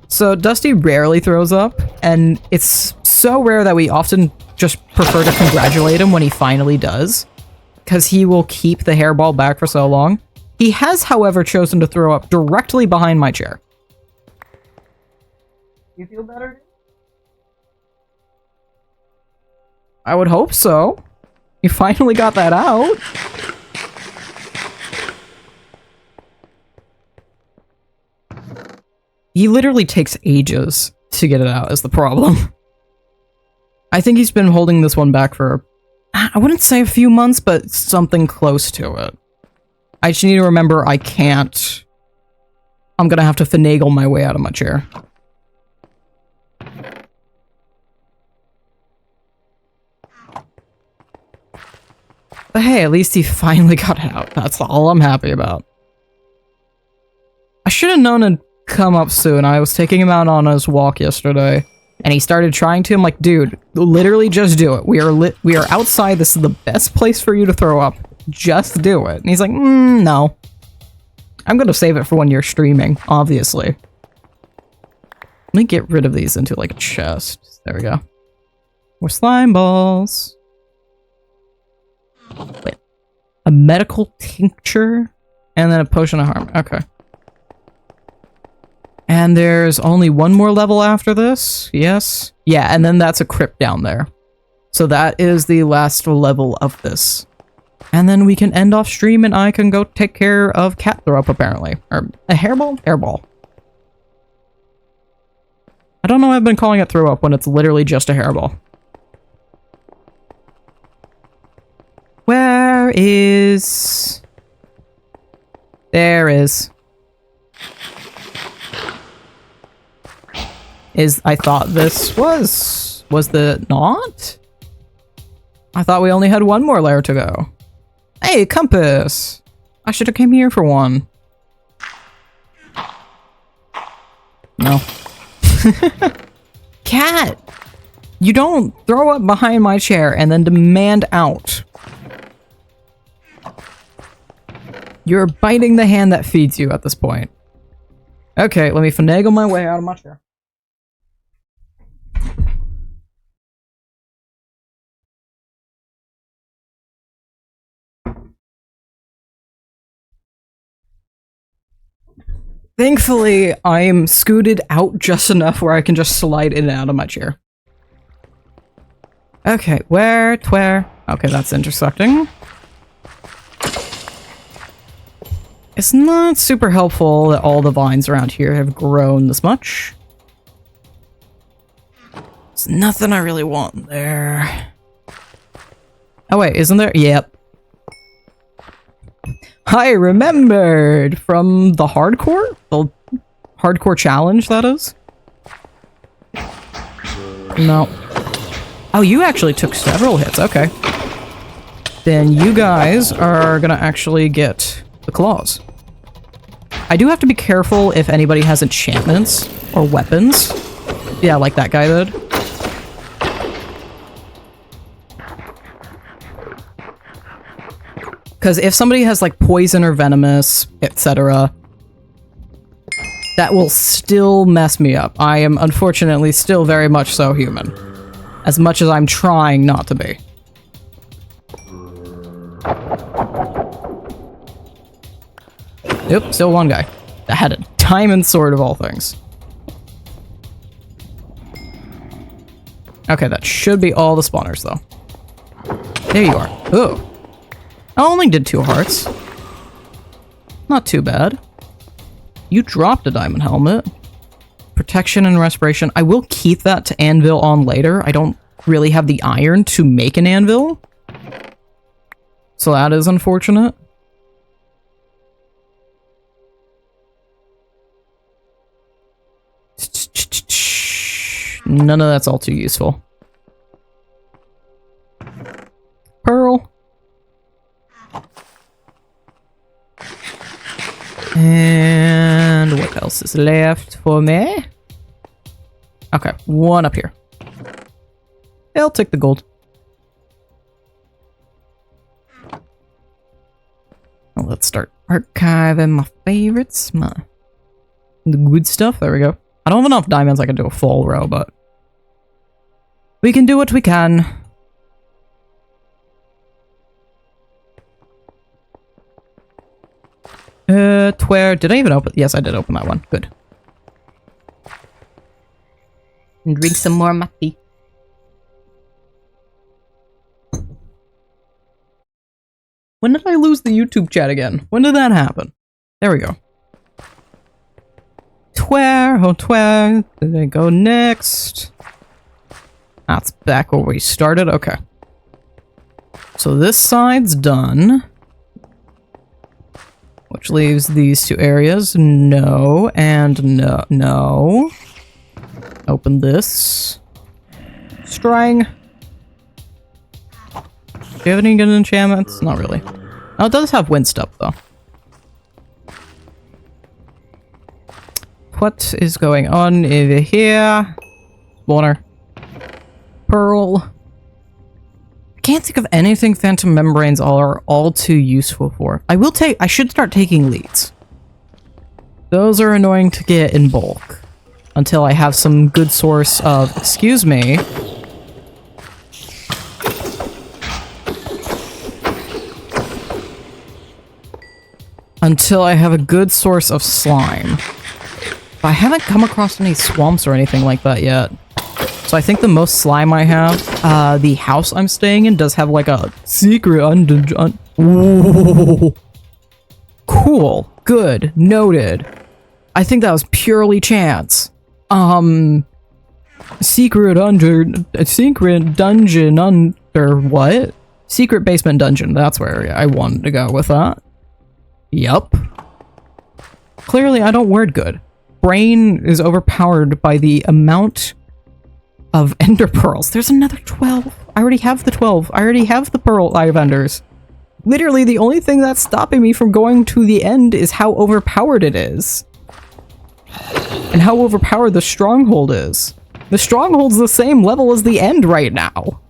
So Dusty rarely throws up, and it's so rare that we often just prefer to congratulate him when he finally does, because he will keep the hairball back for so long. He has, however, chosen to throw up directly behind my chair. You feel better? I would hope so. You finally got that out. He literally takes ages to get it out, is the problem. I think he's been holding this one back for, I wouldn't say a few months, but something close to it. I just need to remember I can't... I'm gonna have to finagle my way out of my chair. But hey, at least he finally got it out. That's all I'm happy about. I should have known it'd come up soon. I was taking him out on his walk yesterday, and he started trying to. I'm like, dude, literally just do it. We are outside. This is the best place for you to throw up. Just do it. And he's like, no. I'm gonna save it for when you're streaming, obviously. Let me get rid of these into like a chest. There we go. More slime balls. Wait. A medical tincture? And then a potion of harm. Okay. And there's only one more level after this? Yes? Yeah, and then that's a crypt down there. So that is the last level of this. And then we can end off stream and I can go take care of cat throw up, apparently. Or a hairball? Hairball. I don't know why I've been calling it throw up when it's literally just a hairball. Where is... There is. I thought this was the not? I thought we only had one more layer to go. Hey, compass! I should have came here for one. No. Cat! You don't throw up behind my chair and then demand out. You're biting the hand that feeds you at this point. Okay, let me finagle my way out of my chair. Thankfully, I am scooted out just enough where I can just slide in and out of my chair. Okay, where? Okay, that's intersecting. It's not super helpful that all the vines around here have grown this much. There's nothing I really want there. Oh wait, isn't there? Yep. I remembered from the hardcore? The hardcore challenge, that is? No. Oh, you actually took several hits, okay. Then you guys are gonna actually get the claws. I do have to be careful if anybody has enchantments or weapons. Yeah, like that guy did. Because if somebody has like poison or venomous, etc., that will still mess me up. I am unfortunately still very much so human. As much as I'm trying not to be. Yep, still one guy. That had a diamond sword of all things. Okay, that should be all the spawners though. There you are. Ooh. I only did 2 hearts. Not too bad. You dropped a diamond helmet. Protection and respiration. I will keep that to anvil on later. I don't really have the iron to make an anvil. So that is unfortunate. None of that's all too useful. Pearl. And what else is left for me? Okay, 1 up here. I'll take the gold. Well, let's start archiving my favorites. The good stuff. There we go. I don't have enough diamonds I can do a full row, but we can do what we can. Where did I even open? Yes, I did open that one. Good. And drink some more matty. When did I lose the YouTube chat again? When did that happen? There we go. Where did I go next? That's back where we started. Okay. So this side's done. Which leaves these 2 areas. No, and no, no. Open this. String. Do you have any good enchantments? Not really. Oh, it does have wind stuff, though. What is going on over here? Spawner. Pearl. I can't think of anything Phantom Membranes are all too useful for. I should start taking leads. Those are annoying to get in bulk. Until I have some good source of... Excuse me. Until I have a good source of slime. I haven't come across any swamps or anything like that yet. So I think the most slime I have, the house I'm staying in does have like a secret Whoa. Cool. Good. Noted. I think that was purely chance. Secret dungeon under what? Secret basement dungeon. That's where I wanted to go with that. Yup. Clearly I don't word good. Brain is overpowered by the amount of ender pearls. There's another 12. I already have the 12. I already have the pearl eye vendors. Literally, the only thing that's stopping me from going to the end is how overpowered it is. And how overpowered the stronghold is. The stronghold's the same level as the end right now.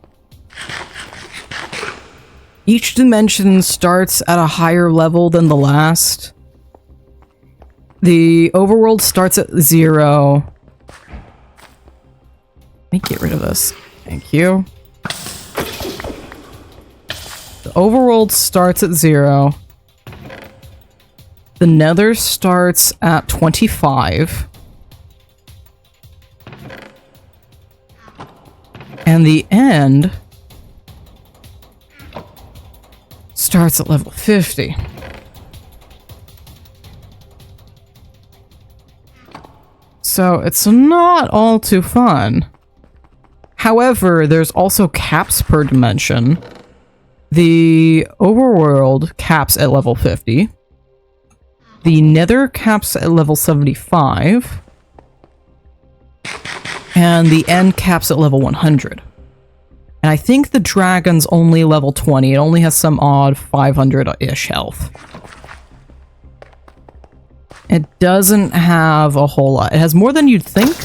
Each dimension starts at a higher level than the last. The overworld starts at 0. Let me get rid of this. Thank you. The overworld starts at 0. The nether starts at 25. And the end starts at level 50. So it's not all too fun. However, there's also caps per dimension. The overworld caps at level 50. The nether caps at level 75. And the end caps at level 100. And I think the dragon's only level 20. It only has some odd 500-ish health. It doesn't have a whole lot. It has more than you'd think.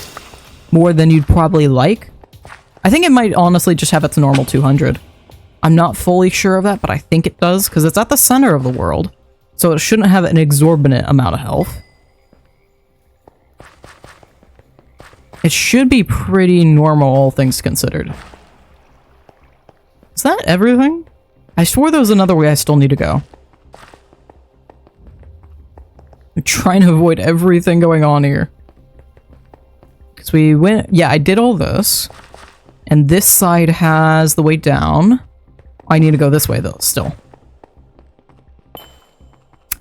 More than you'd probably like. I think it might honestly just have its normal 200. I'm not fully sure of that, but I think it does, because it's at the center of the world. So it shouldn't have an exorbitant amount of health. It should be pretty normal, all things considered. Is that everything? I swore there was another way I still need to go. I'm trying to avoid everything going on here. Because we went... Yeah, I did all this. And this side has the way down. I need to go this way, though, still.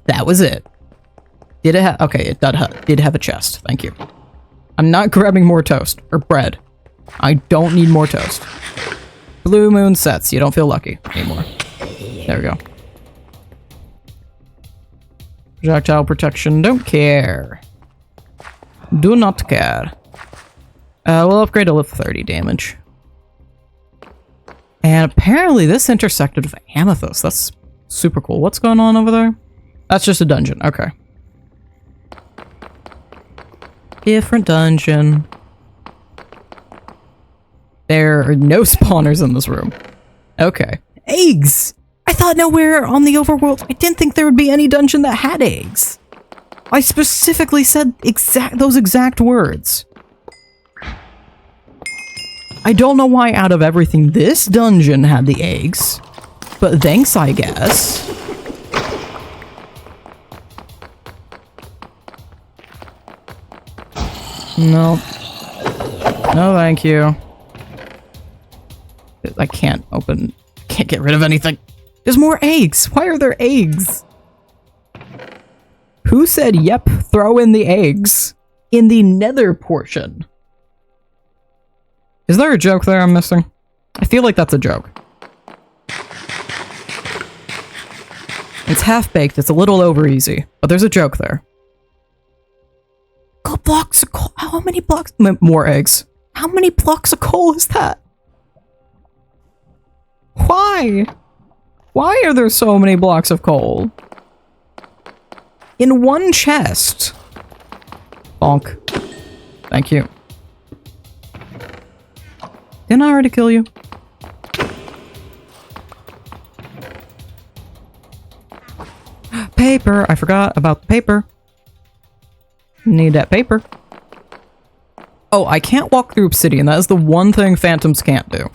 That was it. Did it have... Okay, it did have a chest. Thank you. I'm not grabbing more toast. Or bread. I don't need more toast. Blue moon sets. You don't feel lucky anymore. There we go. Projectile protection. Don't care. Do not care. We'll upgrade to level 30 damage. And apparently this intersected with amethyst. That's super cool. What's going on over there? That's just a dungeon. Okay. Different dungeon. There are no spawners in this room. Okay. Eggs! I thought nowhere on the overworld. I didn't think there would be any dungeon that had eggs. I specifically said those exact words. I don't know why out of everything this dungeon had the eggs. But thanks, I guess. No. No, thank you. I can't get rid of anything. There's more eggs. Why are there eggs? Who said, yep, throw in the eggs in the nether portion? Is there a joke there I'm missing? I feel like that's a joke. It's half-baked. It's a little over easy, but there's a joke there. Got blocks of coal. How many blocks? More eggs. How many blocks of coal is that? Why? Why are there so many blocks of coal? In one chest. Bonk. Thank you. Didn't I already kill you? Paper! I forgot about the paper. Need that paper. Oh, I can't walk through obsidian. That is the one thing phantoms can't do.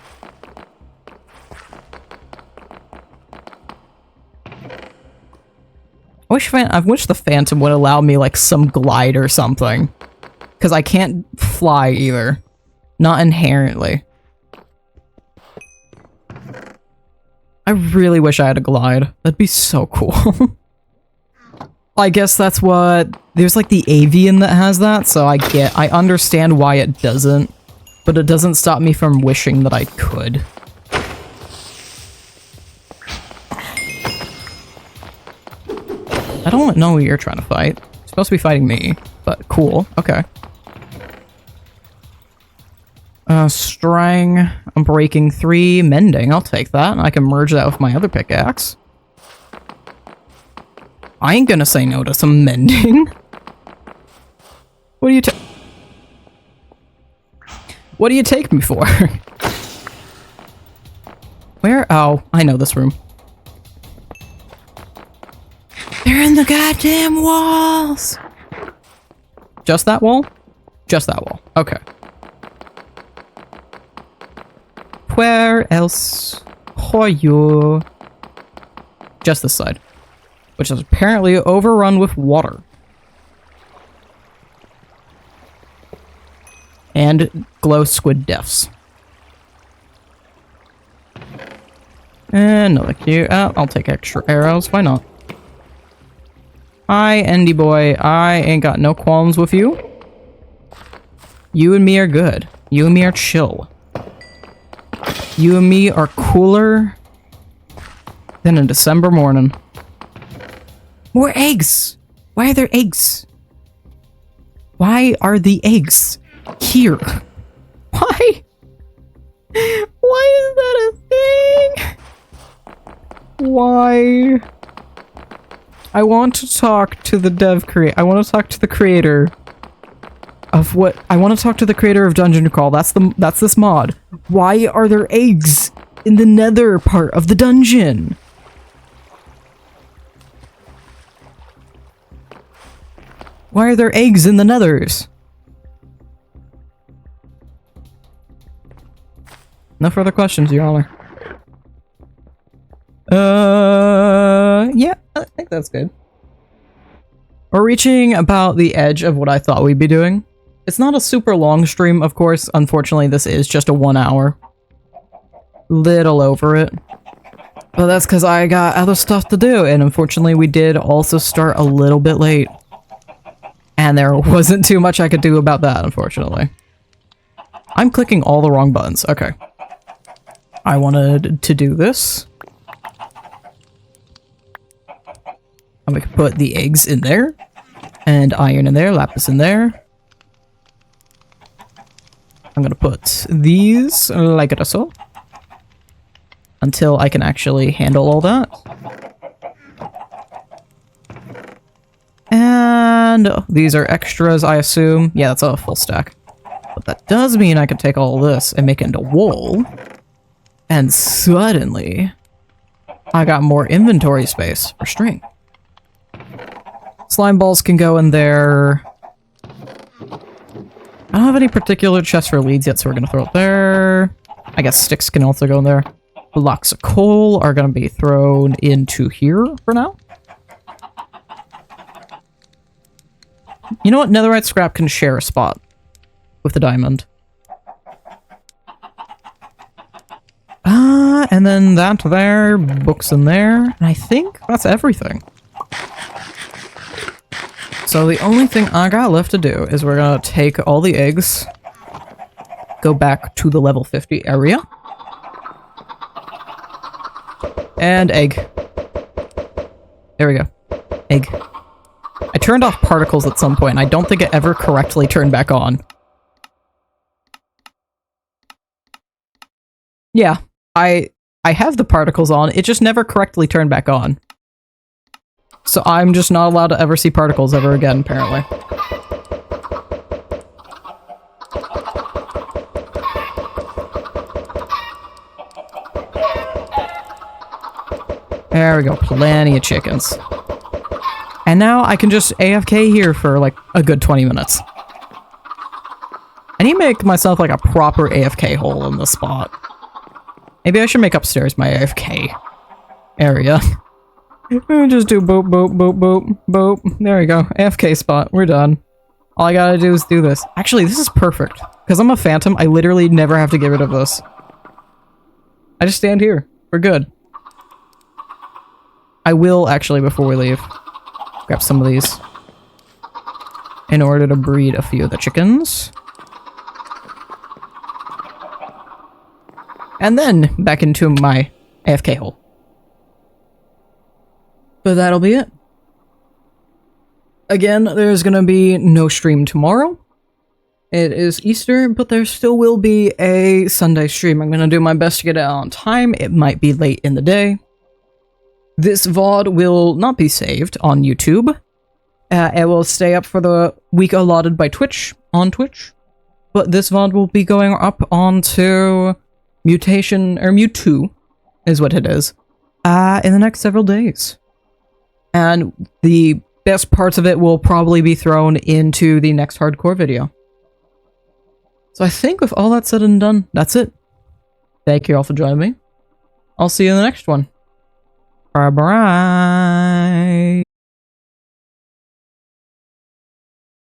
I wish the phantom would allow me like some glide or something. Because I can't fly either. Not inherently. I really wish I had a glide. That'd be so cool. I guess that's what... There's like the avian that has that, so I understand why it doesn't. But it doesn't stop me from wishing that I could. I don't know who you're trying to fight. You're supposed to be fighting me, but cool. Okay. Strang. I'm breaking 3. Mending. I'll take that. I can merge that with my other pickaxe. I ain't gonna say no to some mending. What do you take? What do you take me for? Where? Oh, I know this room. They're in the goddamn walls! Just that wall? Just that wall. Okay. Where else? Are you? Just this side. Which is apparently overrun with water. And glow squid deaths. And another cue. I'll take extra arrows. Why not? Hi, Endy boy. I ain't got no qualms with you. You and me are good. You and me are chill. You and me are cooler than a December morning. More eggs! Why are there eggs? Why are the eggs here? Why? Why is that a thing? Why? I want to talk to the dev creator. I want to talk to the creator of what I want to talk to the creator of Dungeon Crawl. That's this mod. Why are there eggs in the nether part of the dungeon? Why are there eggs in the nethers? No further questions, Your Honor. Yeah, I think that's good. We're reaching about the edge of what I thought we'd be doing. It's not a super long stream, of course. Unfortunately, this is just a 1 hour. Little over it. But that's because I got other stuff to do, and unfortunately we did also start a little bit late. And there wasn't too much I could do about that, unfortunately. I'm clicking all the wrong buttons. Okay. I wanted to do this. And we can put the eggs in there. And iron in there, lapis in there. I'm gonna put these like so. Until I can actually handle all that. And these are extras, I assume. Yeah, that's a full stack. But that does mean I can take all this and make it into wool. And suddenly, I got more inventory space for string. Slime balls can go in there. I don't have any particular chests for leads yet, so we're going to throw it there. I guess sticks can also go in there. Blocks of coal are going to be thrown into here for now. You know what? Netherite scrap can share a spot with the diamond. And then that there, books in there, and I think that's everything. So the only thing I got left to do is we're gonna take all the eggs, go back to the level 50 area, and egg. There we go. Egg. I turned off particles at some point, and I don't think it ever correctly turned back on. Yeah, I have the particles on, it just never correctly turned back on. So I'm just not allowed to ever see particles ever again, apparently. There we go, plenty of chickens. And now I can just AFK here for like a good 20 minutes. I need to make myself like a proper AFK hole in this spot. Maybe I should make upstairs my AFK area. Just do boop, boop, boop, boop, boop. There we go. AFK spot. We're done. All I gotta do is do this. Actually, this is perfect. Because I'm a phantom, I literally never have to get rid of this. I just stand here. We're good. I will, actually, before we leave, grab some of these. In order to breed a few of the chickens. And then back into my AFK hole. But that'll be it. Again, there's gonna be no stream tomorrow. It is Easter, but there still will be a Sunday stream. I'm gonna do my best to get it out on time. It might be late in the day. This VOD will not be saved on YouTube. It will stay up for the week allotted by Twitch, on Twitch. But this VOD will be going up onto Mutation, or Mewtwo, is what it is, in the next several days. And the best parts of it will probably be thrown into the next hardcore video. So I think with all that said and done, that's it. Thank you all for joining me. I'll see you in the next one. Bye-bye.